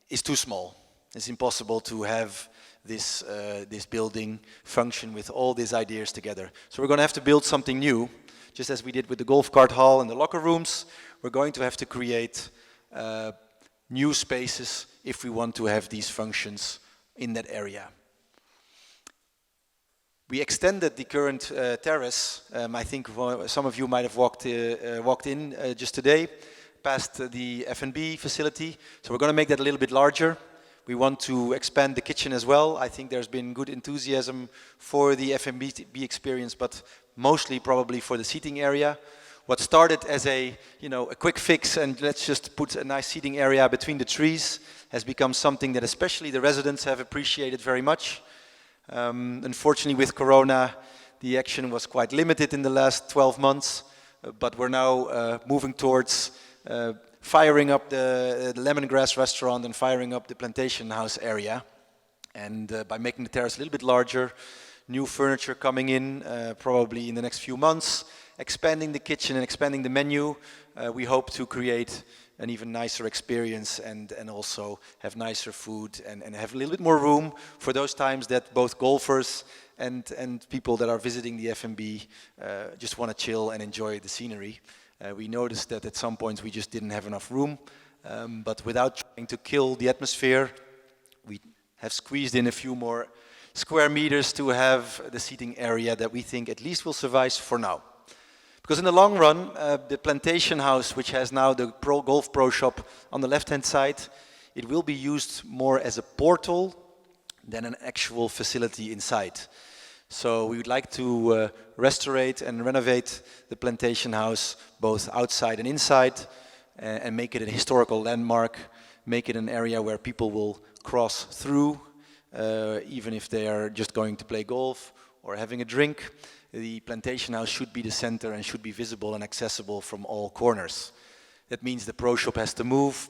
is too small. It's impossible to have this building function with all these ideas together. So we're going to have to build something new, just as we did with the golf cart hall and the locker rooms. We're going to have to create new spaces if we want to have these functions in that area. We extended the current terrace. I think some of you might have walked in just today, past the F&B facility. So we're going to make that a little bit larger. We want to expand the kitchen as well. I think there's been good enthusiasm for the F&B experience, but mostly probably for the seating area. What started as a quick fix and let's just put a nice seating area between the trees has become something that especially the residents have appreciated very much. Unfortunately with Corona, the action was quite limited in the last 12 months, but we're now moving towards firing up the Lemongrass restaurant and firing up the plantation house area. And by making the terrace a little bit larger, new furniture coming in probably in the next few months, expanding the kitchen and expanding the menu, we hope to create an even nicer experience and also have nicer food and have a little bit more room for those times that both golfers and people that are visiting the F&B just want to chill and enjoy the scenery. We noticed that at some points we just didn't have enough room, but without trying to kill the atmosphere, we have squeezed in a few more square meters to have the seating area that we think at least will suffice for now. Because in the long run, the plantation house, which has now the Golf Pro Shop on the left-hand side, it will be used more as a portal than an actual facility inside. So we would like to restaurate and renovate the plantation house, both outside and inside, and make it a historical landmark, make it an area where people will cross through, even if they are just going to play golf or having a drink. The plantation house should be the center and should be visible and accessible from all corners. That means the Pro Shop has to move.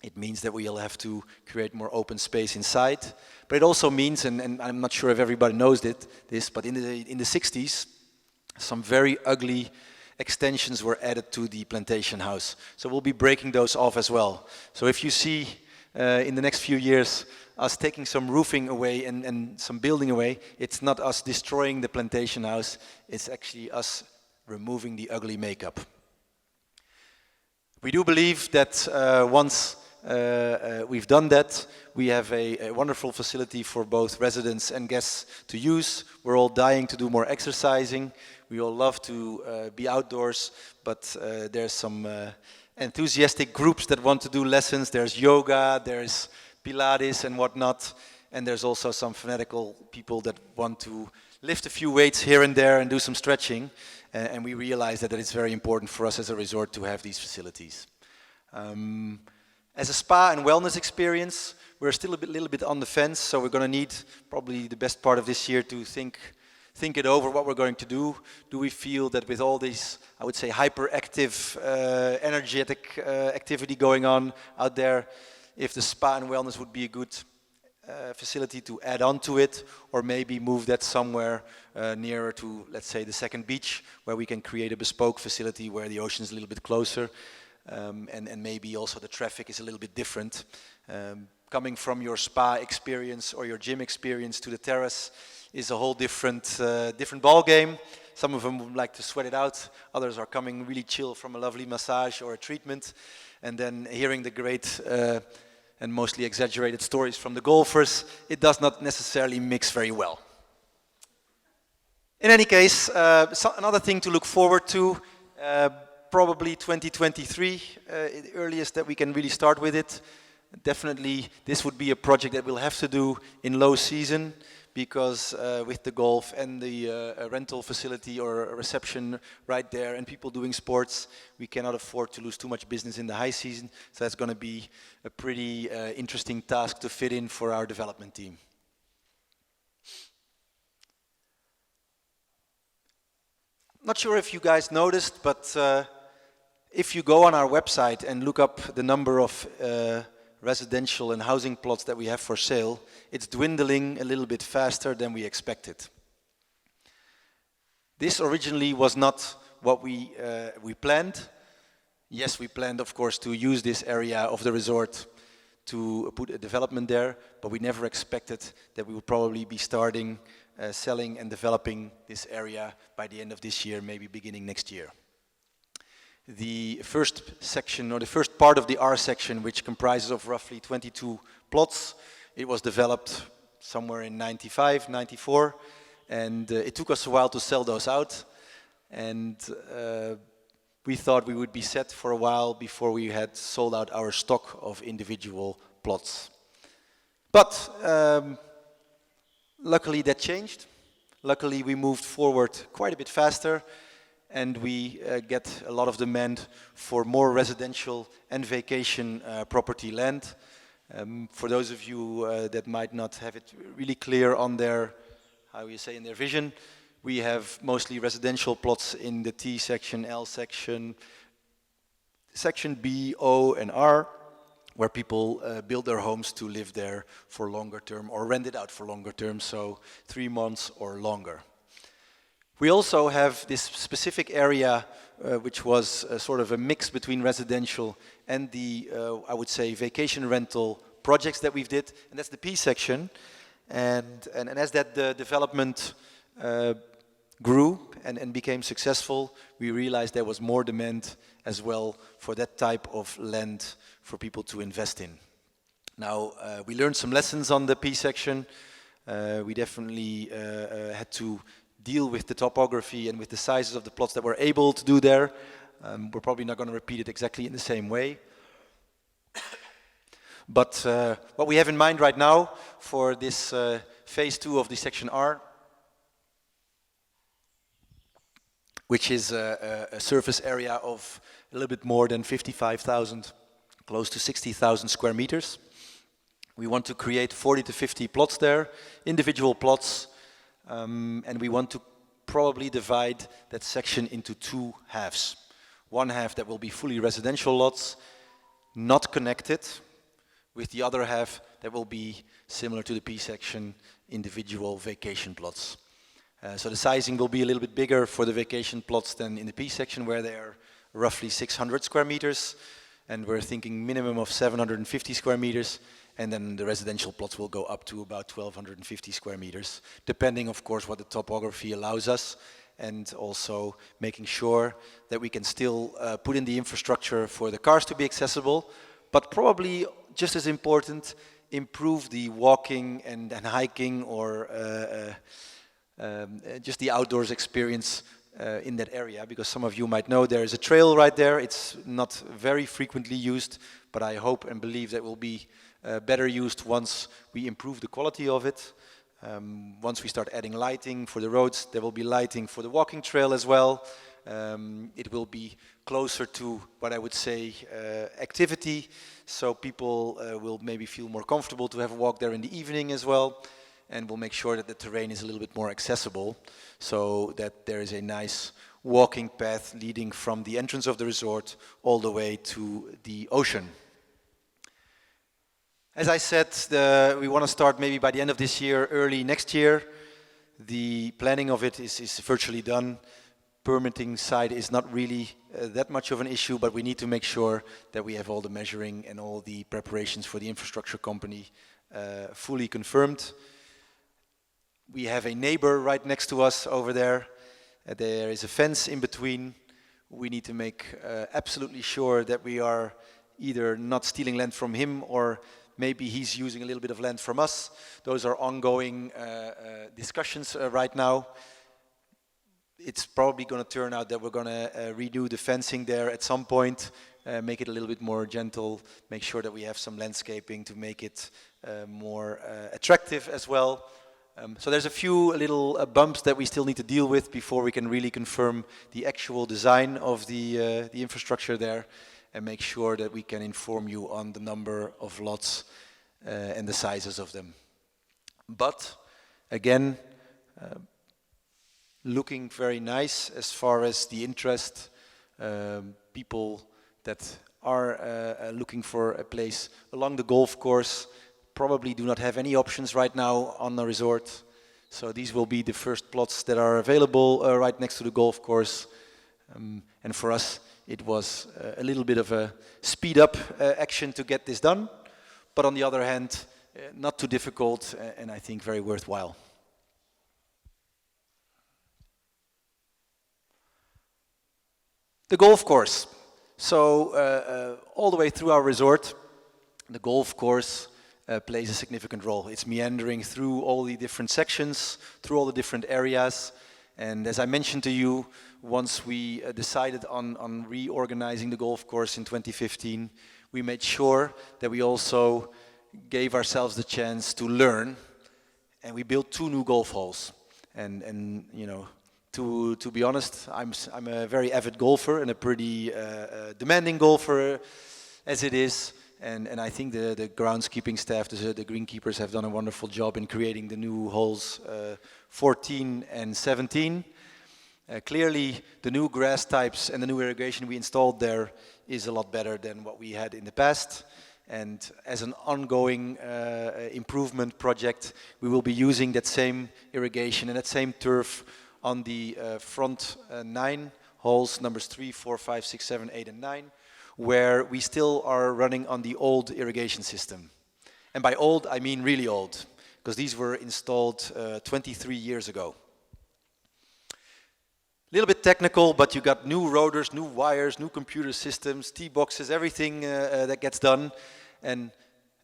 It means that we'll have to create more open space inside. But it also means, and I'm not sure if everybody knows this, but in the 60s, some very ugly extensions were added to the plantation house. So we'll be breaking those off as well. So if you see in the next few years us taking some roofing away and some building away, it's not us destroying the plantation house, it's actually us removing the ugly makeup. We do believe that once we've done that, we have a wonderful facility for both residents and guests to use. We're all dying to do more exercising. We all love to be outdoors, but there's some enthusiastic groups that want to do lessons. There's yoga, there's Pilates and whatnot, and there's also some fanatical people that want to lift a few weights here and there and do some stretching, and we realize that it's very important for us as a resort to have these facilities. As a spa and wellness experience, we're still a little bit on the fence, so we're going to need probably the best part of this year to think it over what we're going to do. Do we feel that with all this, I would say, hyperactive, energetic activity going on out there, if the spa and wellness would be a good facility to add on to it, or maybe move that somewhere nearer to, let's say, the second beach, where we can create a bespoke facility where the ocean is a little bit closer, and maybe also the traffic is a little bit different. Coming from your spa experience or your gym experience to the terrace is a whole different ball game. Some of them would like to sweat it out. Others are coming really chill from a lovely massage or a treatment. And then hearing the great and mostly exaggerated stories from the golfers, it does not necessarily mix very well. In any case, another thing to look forward to, probably 2023, the earliest that we can really start with it. Definitely this would be a project that we'll have to do in low season, because with the golf and the rental facility or a reception right there and people doing sports, we cannot afford to lose too much business in the high season. So that's going to be a pretty interesting task to fit in for our development team. Not sure if you guys noticed, but if you go on our website and look up the number of residential and housing plots that we have for sale, it's dwindling a little bit faster than we expected. This originally was not what we planned. Yes, we planned, of course, to use this area of the resort to put a development there, but we never expected that we would probably be starting selling and developing this area by the end of this year, maybe beginning next year. The first section, or the first part of the R section, which comprises of roughly 22 plots, it was developed somewhere in 95, 94, and it took us a while to sell those out, and we thought we would be set for a while before we had sold out our stock of individual plots. But luckily that changed. Luckily we moved forward quite a bit faster, and we get a lot of demand for more residential and vacation property land. For those of you that might not have it really clear on their, how you say, in their vision, we have mostly residential plots in the T section, L section, section B, O, and R, where people build their homes to live there for longer term or rent it out for longer term, so 3 months or longer. We also have this specific area which was sort of a mix between residential and the, I would say, vacation rental projects that we've did, and that's the P section. And as that development grew and became successful, we realized there was more demand as well for that type of land for people to invest in. Now, we learned some lessons on the P section. We definitely had to deal with the topography and with the sizes of the plots that we're able to do there. We're probably not going to repeat it exactly in the same way. But what we have in mind right now for this phase 2 of the section R, which is a surface area of a little bit more than 55,000, close to 60,000 square meters. We want to create 40 to 50 plots there, individual plots, and we want to probably divide that section into 2 halves. One half that will be fully residential lots, not connected, with the other half that will be similar to the P section, individual vacation plots. So the sizing will be a little bit bigger for the vacation plots than in the P section, where they are roughly 600 square meters, and we're thinking minimum of 750 square meters, and then the residential plots will go up to about 1,250 square meters, depending, of course, what the topography allows us, and also making sure that we can still put in the infrastructure for the cars to be accessible, but probably just as important, improve the walking and hiking or just the outdoors experience in that area, because some of you might know there is a trail right there. It's not very frequently used, but I hope and believe that will be better used once we improve the quality of it. Once we start adding lighting for the roads, there will be lighting for the walking trail as well. It will be closer to what I would say activity, so people will maybe feel more comfortable to have a walk there in the evening as well. And we'll make sure that the terrain is a little bit more accessible, so that there is a nice walking path leading from the entrance of the resort all the way to the ocean. As I said, we want to start maybe by the end of this year, early next year. The planning of it is virtually done. Permitting side is not really that much of an issue, but we need to make sure that we have all the measuring and all the preparations for the infrastructure company fully confirmed. We have a neighbor right next to us over there. There is a fence in between. We need to make absolutely sure that we are either not stealing land from him, or maybe he's using a little bit of land from us. Those are ongoing discussions right now. It's probably going to turn out that we're going to redo the fencing there at some point, make it a little bit more gentle, make sure that we have some landscaping to make it more attractive as well. So there's a few little bumps that we still need to deal with before we can really confirm the actual design of the infrastructure there and make sure that we can inform you on the number of lots and the sizes of them. But again, looking very nice as far as the interest, people that are looking for a place along the golf course probably do not have any options right now on the resort. So these will be the first plots that are available right next to the golf course. And for us, it was a little bit of a speed up action to get this done. But on the other hand, not too difficult and I think very worthwhile. The golf course. So all the way through our resort, the golf course plays a significant role. It's meandering through all the different sections, through all the different areas. And as I mentioned to you, once we decided on reorganizing the golf course in 2015, we made sure that we also gave ourselves the chance to learn. And we built 2 new golf holes. And you know, to be honest, I'm a very avid golfer and a pretty demanding golfer as it is. And I think the groundskeeping staff, the greenkeepers have done a wonderful job in creating the new holes 14 and 17. Clearly, the new grass types and the new irrigation we installed there is a lot better than what we had in the past. And as an ongoing improvement project, we will be using that same irrigation and that same turf on the front 9 holes, numbers 3, 4, 5, 6, 7, 8, and 9. Where we still are running on the old irrigation system. And by old, I mean really old, because these were installed 23 years ago. A little bit technical, but you got new rotors, new wires, new computer systems, tee boxes, everything that gets done. And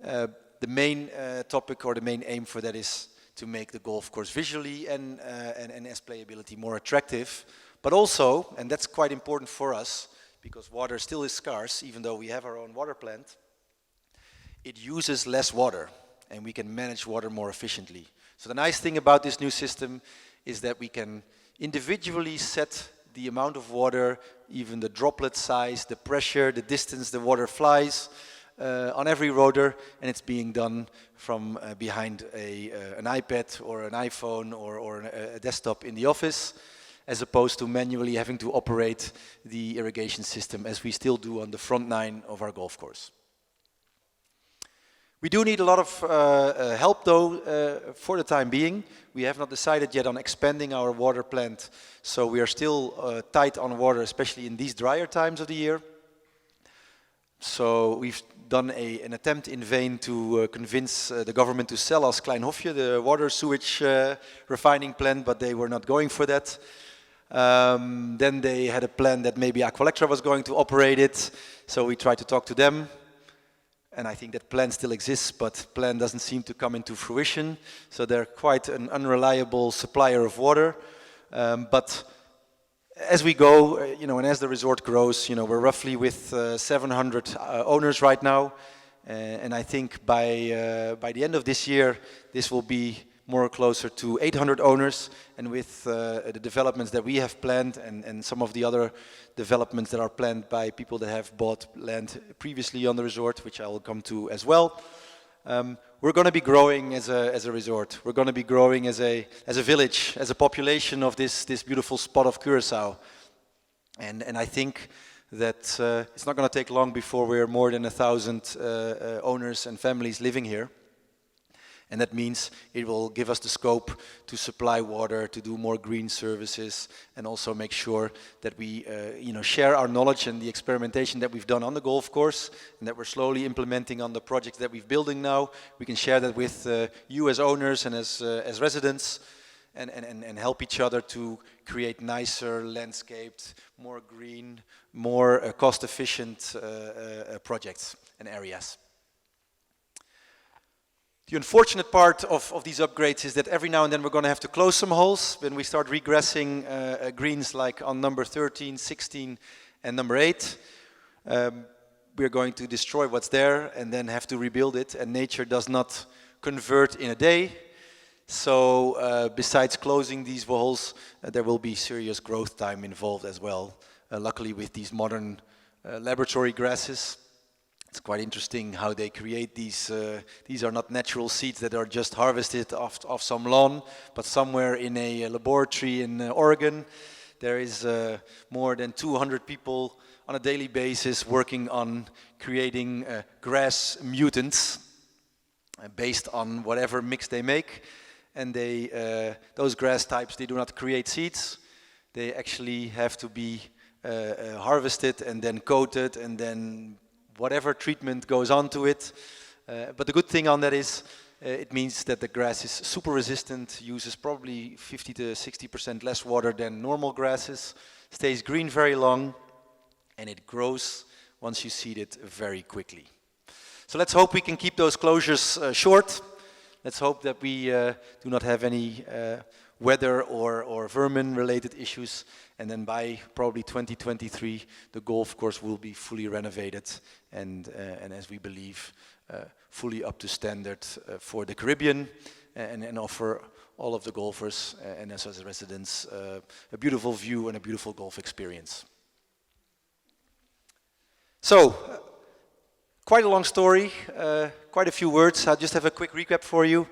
the main topic or the main aim for that is to make the golf course visually and as playability more attractive. But also, and that's quite important for us, because water still is scarce, even though we have our own water plant, it uses less water and we can manage water more efficiently. So the nice thing about this new system is that we can individually set the amount of water, even the droplet size, the pressure, the distance the water flies on every rotor, and it's being done from behind an iPad or an iPhone or a desktop in the office, as opposed to manually having to operate the irrigation system as we still do on the front 9 of our golf course. We do need a lot of help though for the time being. We have not decided yet on expanding our water plant, so we are still tight on water, especially in these drier times of the year. So we've done an attempt in vain to convince the government to sell us Klein Hofje, the water sewage refining plant, but they were not going for that. Then they had a plan that maybe Aqualectra was going to operate it, so we tried to talk to them. And I think that plan still exists, but plan doesn't seem to come into fruition. So they're quite an unreliable supplier of water. But as we go, and as the resort grows, we're roughly with 700 owners right now. And I think by the end of this year, this will be more closer to 800 owners, and with the developments that we have planned and some of the other developments that are planned by people that have bought land previously on the resort, which I will come to as well, we're going to be growing as a resort. We're going to be growing as a village, as a population of this beautiful spot of Curaçao. And I think that it's not going to take long before we're more than 1,000 owners and families living here. And that means it will give us the scope to supply water, to do more green services, and also make sure that we share our knowledge and the experimentation that we've done on the golf course and that we're slowly implementing on the projects that we're building now. We can share that with you as owners and as residents and help each other to create nicer, landscaped, more green, more cost-efficient projects and areas. The unfortunate part of these upgrades is that every now and then we're going to have to close some holes when we start regressing greens like on number 13, 16 and number 8. We're going to destroy what's there and then have to rebuild it, and nature does not convert in a day. So besides closing these walls, there will be serious growth time involved as well. Luckily with these modern laboratory grasses, it's quite interesting how they create these. These are not natural seeds that are just harvested off some lawn, but somewhere in a laboratory in Oregon, there is more than 200 people on a daily basis working on creating grass mutants based on whatever mix they make. And those grass types, they do not create seeds. They actually have to be harvested and then coated, and then whatever treatment goes on to it. But the good thing on that is it means that the grass is super resistant, uses probably 50 to 60% less water than normal grasses, stays green very long, and it grows once you seed it very quickly. So let's hope we can keep those closures short. Let's hope that we do not have any weather or vermin related issues, and then by probably 2023 the golf course will be fully renovated and as we believe fully up to standard for the Caribbean, and offer all of the golfers and us as residents a beautiful view and a beautiful golf experience. So quite a long story, quite a few words. I'll just have a quick recap for you.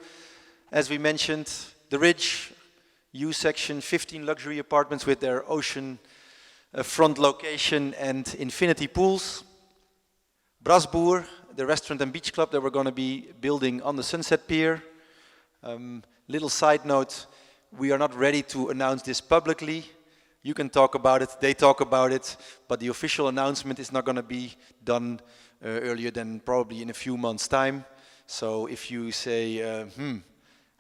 As we mentioned, the Ridge, U-section, 15 luxury apartments with their ocean front location and infinity pools. Brasboer, the restaurant and beach club that we're going to be building on the Sunset Pier. Little side note, we are not ready to announce this publicly. You can talk about it, they talk about it, but the official announcement is not going to be done earlier than probably in a few months' time. So if you say,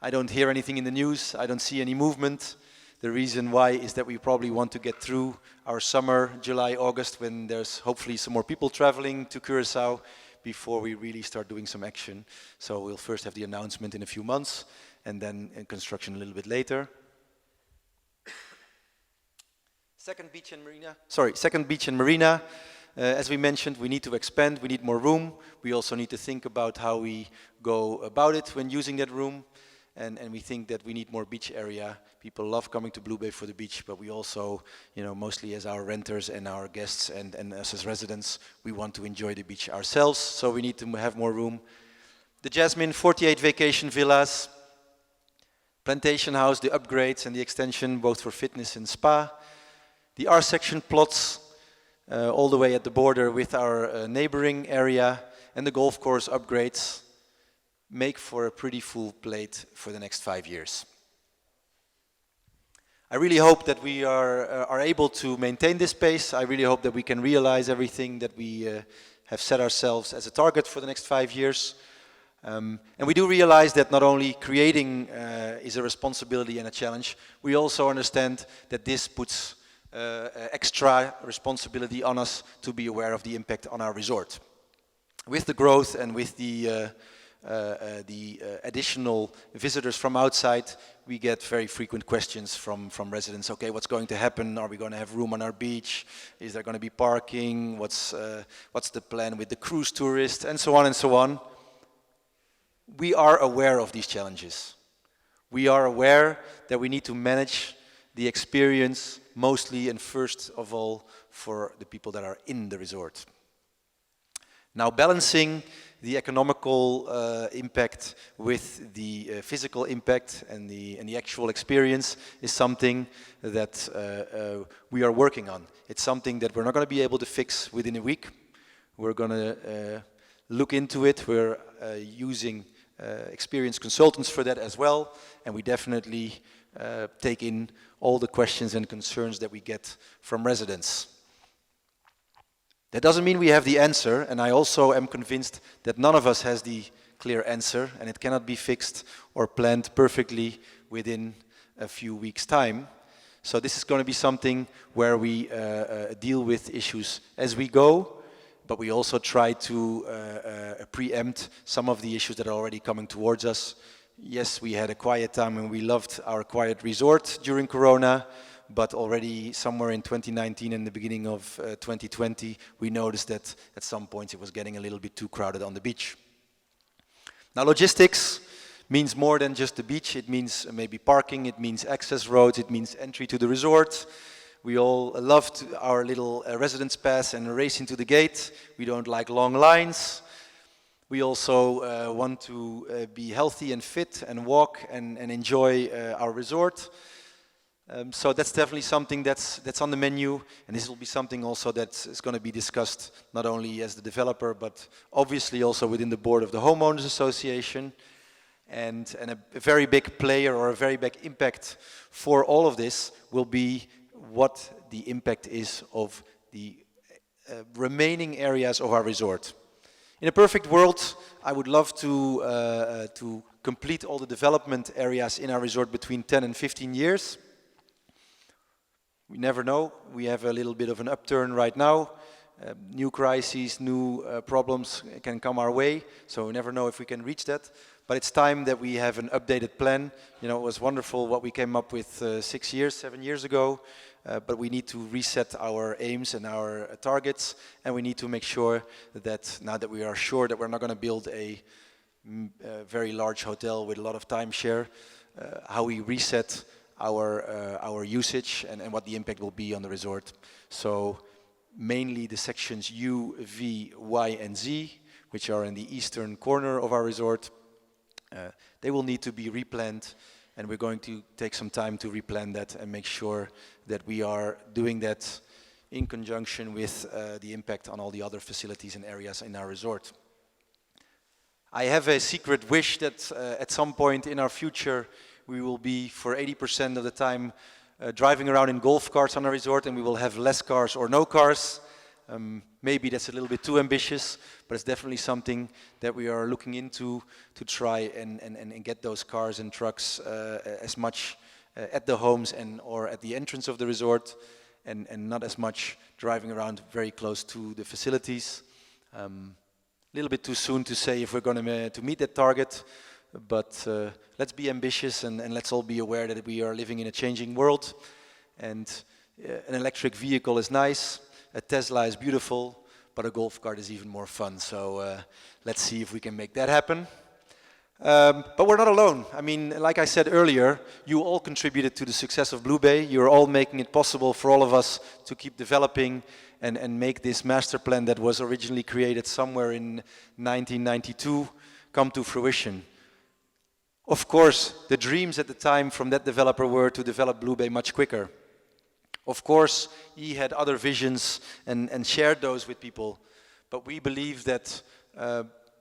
I don't hear anything in the news, I don't see any movement, the reason why is that we probably want to get through our summer, July, August, when there's hopefully some more people traveling to Curacao before we really start doing some action. So we'll first have the announcement in a few months, and then in construction a little bit later. Second beach and marina. As we mentioned, we need to expand, we need more room. We also need to think about how we go about it when using that room. And we think that we need more beach area. People love coming to Blue Bay for the beach, but we also, mostly as our renters and our guests and us as residents, we want to enjoy the beach ourselves, so we need to have more room. The Jasmine, 48 vacation villas. Plantation House, the upgrades and the extension, both for fitness and spa. The R-section plots, all the way at the border with our neighboring area, and the golf course upgrades make for a pretty full plate for the next 5 years. I really hope that we are able to maintain this pace. I really hope that we can realize everything that we have set ourselves as a target for the next 5 years. And we do realize that not only creating is a responsibility and a challenge, we also understand that this puts extra responsibility on us to be aware of the impact on our resort. With the growth and with the additional visitors from outside, we get very frequent questions from residents. Okay, what's going to happen? Are we going to have room on our beach? Is there going to be parking? What's the plan with the cruise tourists? And so on and so on. We are aware of these challenges. We are aware that we need to manage the experience mostly and first of all for the people that are in the resort. Now, balancing the economical impact with the physical impact and the actual experience is something that we are working on. It's something that we're not going to be able to fix within a week. We're going to look into it. We're using experienced consultants for that as well, and we definitely take in all the questions and concerns that we get from residents. That doesn't mean we have the answer, and I also am convinced that none of us has the clear answer, and it cannot be fixed or planned perfectly within a few weeks' time. So this is going to be something where we deal with issues as we go, but we also try to preempt some of the issues that are already coming towards us. Yes, we had a quiet time and we loved our quiet resort during Corona, but already somewhere in 2019 and the beginning of 2020, we noticed that at some points it was getting a little bit too crowded on the beach. Now, logistics, means more than just the beach. It means maybe parking, it means access roads, it means entry to the resort. We all loved our little residence pass and race into the gate. We don't like long lines. We also want to be healthy and fit and walk and enjoy our resort. So that's definitely something that's on the menu, and this will be something also that is going to be discussed not only as the developer, but obviously also within the board of the homeowners association. And a very big player or a very big impact for all of this will be what the impact is of the remaining areas of our resort. In a perfect world, I would love to complete all the development areas in our resort between 10 and 15 years. We never know. We have a little bit of an upturn right now. New crises, new problems can come our way, so we never know if we can reach that. But it's time that we have an updated plan. You know, it was wonderful what we came up with 7 years ago, but we need to reset our aims and our targets, and we need to make sure that now that we are sure that we're not going to build a very large hotel with a lot of timeshare, how we reset our usage and what the impact will be on the resort. So mainly the sections U, V, Y, and Z, which are in the eastern corner of our resort, they will need to be replanned, and we're going to take some time to replan that and make sure that we are doing that in conjunction with the impact on all the other facilities and areas in our resort. I have a secret wish that at some point in our future we will be, for 80% of the time, driving around in golf carts on our resort, and we will have less cars or no cars. Maybe that's a little bit too ambitious, but it's definitely something that we are looking into to try and get those cars and trucks as much at the homes or at the entrance of the resort, and not as much driving around very close to the facilities. A little bit too soon to say if we're going to meet that target, but let's be ambitious and let's all be aware that we are living in a changing world, and an electric vehicle is nice, a Tesla is beautiful, but a golf cart is even more fun. So let's see if we can make that happen. But we're not alone. I mean, like I said earlier, you all contributed to the success of Blue Bay. You're all making it possible for all of us to keep developing and make this master plan that was originally created somewhere in 1992 come to fruition. Of course, the dreams at the time from that developer were to develop Blue Bay much quicker. Of course, he had other visions and shared those with people. But we believe that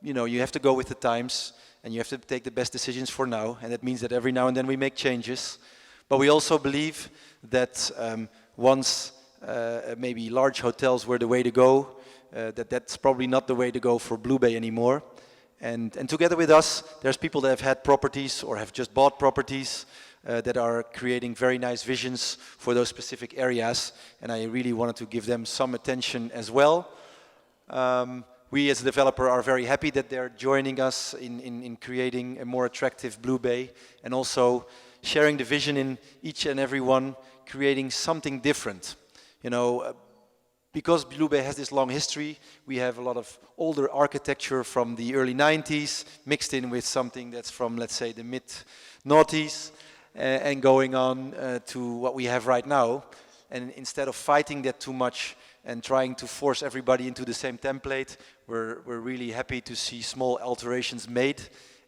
you have to go with the times and you have to take the best decisions for now. And that means that every now and then we make changes. But we also believe that once maybe large hotels were the way to go, that's probably not the way to go for Blue Bay anymore. And together with us, there's people that have had properties or have just bought properties that are creating very nice visions for those specific areas. And I really wanted to give them some attention as well. We as a developer are very happy that they're joining us in creating a more attractive Blue Bay, and also sharing the vision in each and every one, creating something different. You know, because Blue Bay has this long history, we have a lot of older architecture from the early 90s, mixed in with something that's from, let's say, the mid-noughties, and going on to what we have right now. And instead of fighting that too much and trying to force everybody into the same template, we're really happy to see small alterations made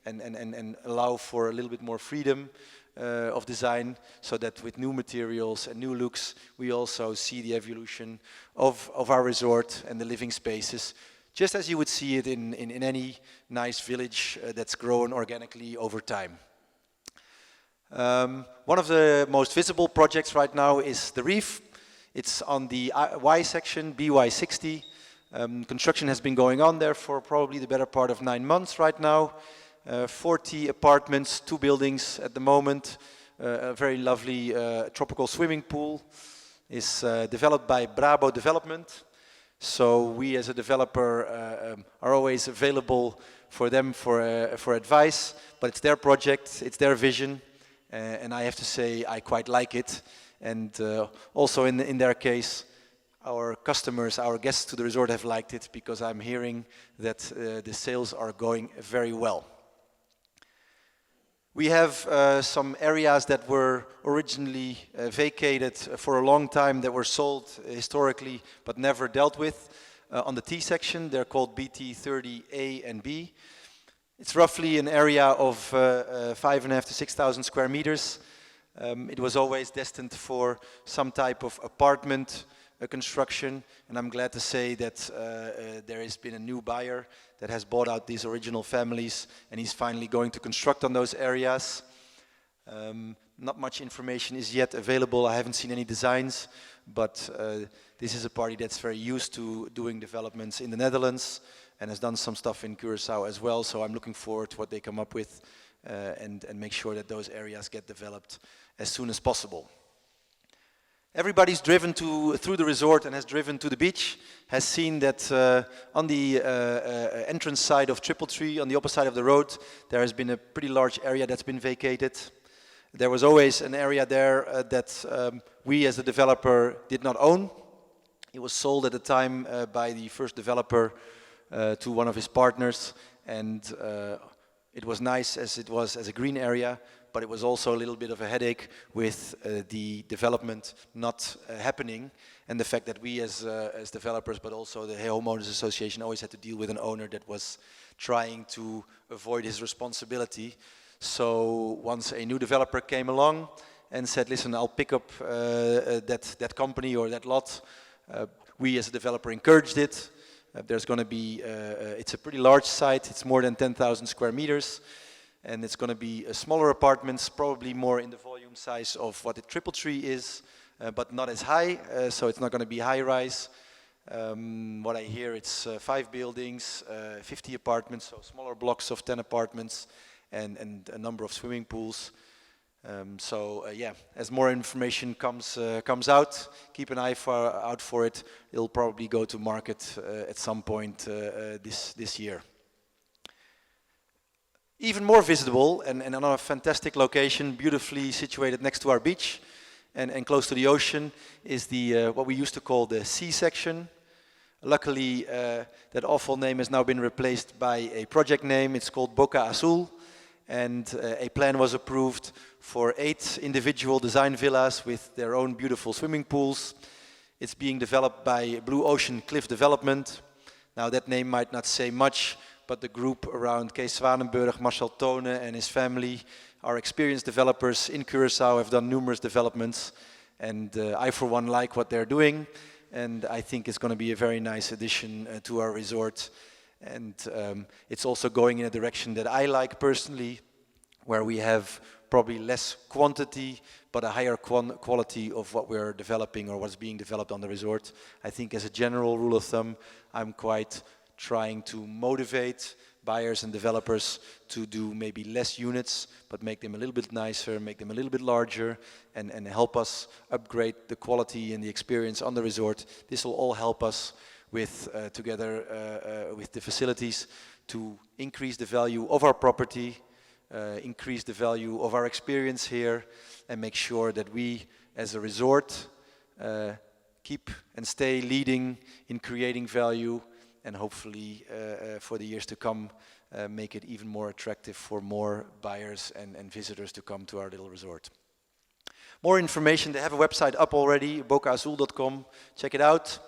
and allow for a little bit more freedom of design, so that with new materials and new looks, we also see the evolution of our resort and the living spaces, just as you would see it in any nice village that's grown organically over time. One of the most visible projects right now is the Reef. It's on the Y section, BY60. Construction has been going on there for probably the better part of 9 months right now. 40 apartments, 2 buildings at the moment. A very lovely tropical swimming pool is developed by Brabo Development. So we as a developer are always available for them for advice, but it's their project, it's their vision, and I have to say I quite like it. And also in their case, our customers, our guests to the resort have liked it, because I'm hearing that the sales are going very well. We have some areas that were originally vacated for a long time that were sold historically but never dealt with on the T section. They're called BT30A and B. It's roughly an area of 5.5 to 6,000 square meters. It was always destined for some type of apartment construction, and I'm glad to say that there has been a new buyer that has bought out these original families, and he's finally going to construct on those areas. Not much information is yet available. I haven't seen any designs, but this is a party that's very used to doing developments in the Netherlands and has done some stuff in Curaçao as well, so I'm looking forward to what they come up with and make sure that those areas get developed as soon as possible. Everybody's driven through the resort and has driven to the beach, has seen that on the entrance side of Triple Tree, on the opposite side of the road, there has been a pretty large area that's been vacated. There was always an area there that we as a developer did not own. It was sold at the time by the first developer to one of his partners, and it was nice as it was as a green area, but it was also a little bit of a headache with the development not happening, and the fact that we as developers, but also the Homeowners Association, always had to deal with an owner that was trying to avoid his responsibility. So once a new developer came along and said, listen, I'll pick up that company or that lot, we as a developer encouraged it. There's going to be, it's a pretty large site, it's more than 10,000 square meters, and it's going to be smaller apartments, probably more in the volume size of what the Triple Tree is, but not as high, so it's not going to be high-rise. What I hear, it's 5 buildings, 50 apartments, so smaller blocks of 10 apartments, and a number of swimming pools. Yeah, as more information comes out, keep an eye out for it. It'll probably go to market at some point this year. Even more visible and on a fantastic location, beautifully situated next to our beach and close to the ocean, is the what we used to call the C section. Luckily, that awful name has now been replaced by a project name. It's called Boca Azul, and a plan was approved for 8 individual design villas with their own beautiful swimming pools. It's being developed by Blue Ocean Cliff Development. Now that name might not say much, but the group around Kees Zwanenburg, Marcel Tone and his family are experienced developers in Curaçao, have done numerous developments, and I for one like what they're doing, and I think it's going to be a very nice addition to our resort. And it's also going in a direction that I like personally, where we have probably less quantity but a higher quality of what we're developing or what's being developed on the resort. I think as a general rule of thumb, I'm quite trying to motivate buyers and developers to do maybe less units, but make them a little bit nicer, make them a little bit larger, and help us upgrade the quality and the experience on the resort. This will all help us with, together with the facilities, to increase the value of our property, increase the value of our experience here, and make sure that we as a resort keep and stay leading in creating value, and hopefully for the years to come make it even more attractive for more buyers and visitors to come to our little resort. More information, they have a website up already, bocaazul.com, check it out.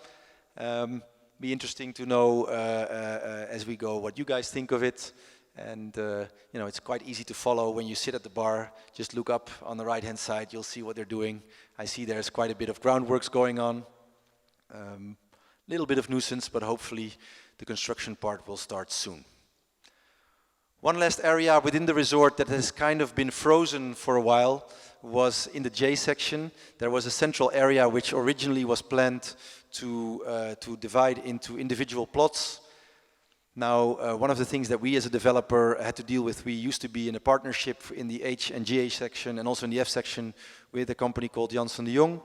Be interesting to know as we go what you guys think of it. And you know, it's quite easy to follow when you sit at the bar. Just look up on the right hand side, you'll see what they're doing. I see there's quite a bit of groundworks going on. Little bit of nuisance, but hopefully the construction part will start soon. One last area within the resort that has kind of been frozen for a while was in the J section. There was a central area which originally was planned to divide into individual plots. Now, one of the things that we as a developer had to deal with, we used to be in a partnership in the H and GH section and also in the F section with a company called Janssen de Jong.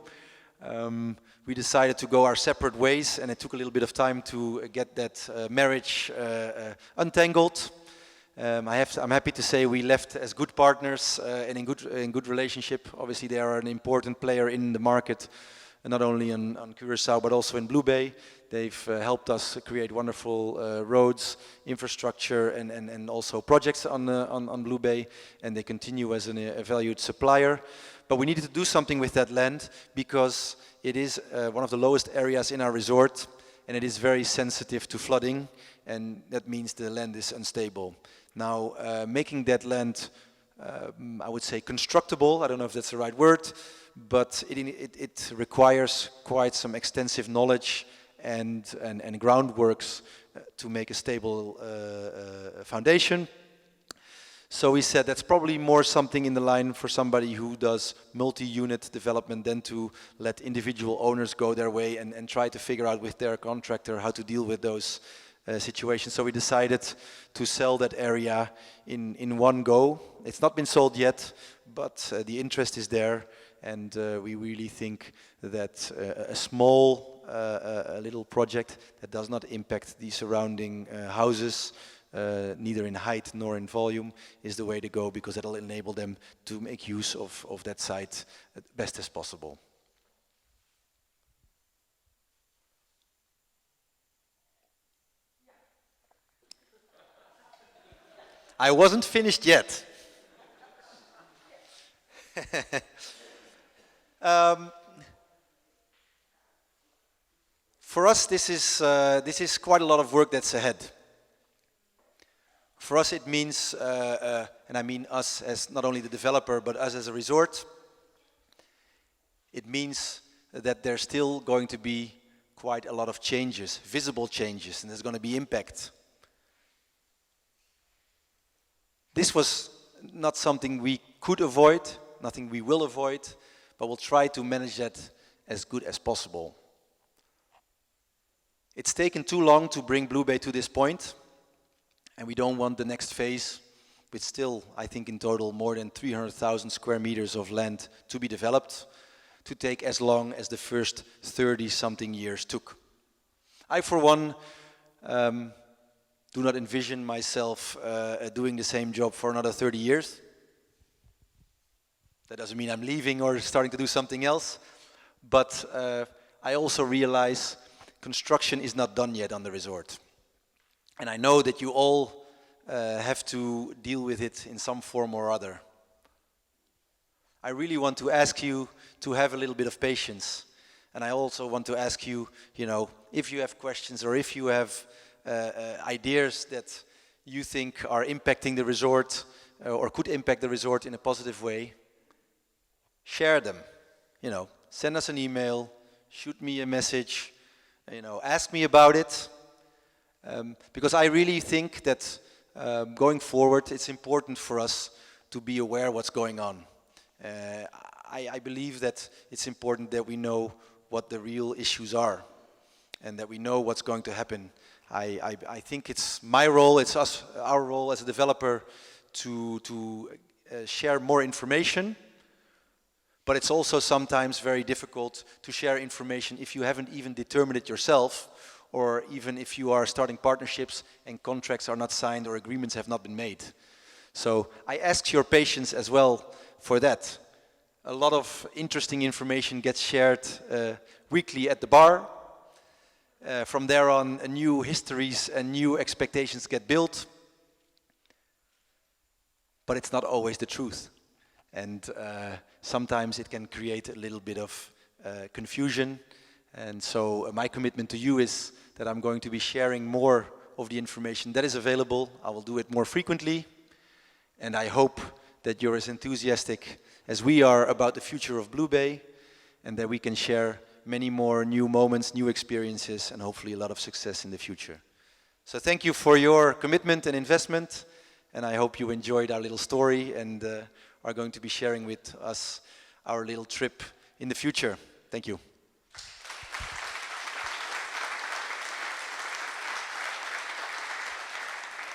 We decided to go our separate ways, and it took a little bit of time to get that marriage untangled. I'm happy to say we left as good partners and in good relationship. Obviously, they are an important player in the market not only on Curaçao but also in Blue Bay. They've helped us create wonderful roads, infrastructure, and also projects on Blue Bay, and they continue as a valued supplier. But we needed to do something with that land because it is one of the lowest areas in our resort, and it is very sensitive to flooding, and that means the land is unstable. Now, making that land, I would say, constructible, I don't know if that's the right word, but it requires quite some extensive knowledge and groundworks to make a stable foundation. So we said that's probably more something in the line for somebody who does multi-unit development than to let individual owners go their way and try to figure out with their contractor how to deal with those situations. So we decided to sell that area in one go. It's not been sold yet, but the interest is there, and we really think that a small little project that does not impact the surrounding houses, neither in height nor in volume, is the way to go, because it'll enable them to make use of that site as best as possible. I wasn't finished yet. For us, this is quite a lot of work that's ahead. For us, it means, and I mean us as not only the developer, but us as a resort, it means that there's still going to be quite a lot of changes, visible changes, and there's going to be impact. This was not something we could avoid, nothing we will avoid, but we'll try to manage that as good as possible. It's taken too long to bring Blue Bay to this point, and we don't want the next phase, with still, I think in total, more than 300,000 square meters of land to be developed, to take as long as the first 30-something years took. I, for one, do not envision myself doing the same job for another 30 years. That doesn't mean I'm leaving or starting to do something else, but I also realize construction is not done yet on the resort. And I know that you all have to deal with it in some form or other. I really want to ask you to have a little bit of patience. And I also want to ask you, if you have questions or if you have ideas that you think are impacting the resort or could impact the resort in a positive way, share them. Send us an email, shoot me a message, ask me about it. Because I really think that going forward, it's important for us to be aware what's going on. I believe that it's important that we know what the real issues are and that we know what's going to happen. I think it's my role, it's our role as a developer to share more information, but it's also sometimes very difficult to share information if you haven't even determined it yourself, or even if you are starting partnerships and contracts are not signed or agreements have not been made. So I ask your patience as well for that. A lot of interesting information gets shared weekly at the bar. From there on, new histories and new expectations get built. But it's not always the truth. And sometimes it can create a little bit of confusion. And so my commitment to you is that I'm going to be sharing more of the information that is available. I will do it more frequently. And I hope that you're as enthusiastic as we are about the future of Blue Bay, and that we can share many more new moments, new experiences, and hopefully a lot of success in the future. So thank you for your commitment and investment, and I hope you enjoyed our little story and are going to be sharing with us our little trip in the future. Thank you.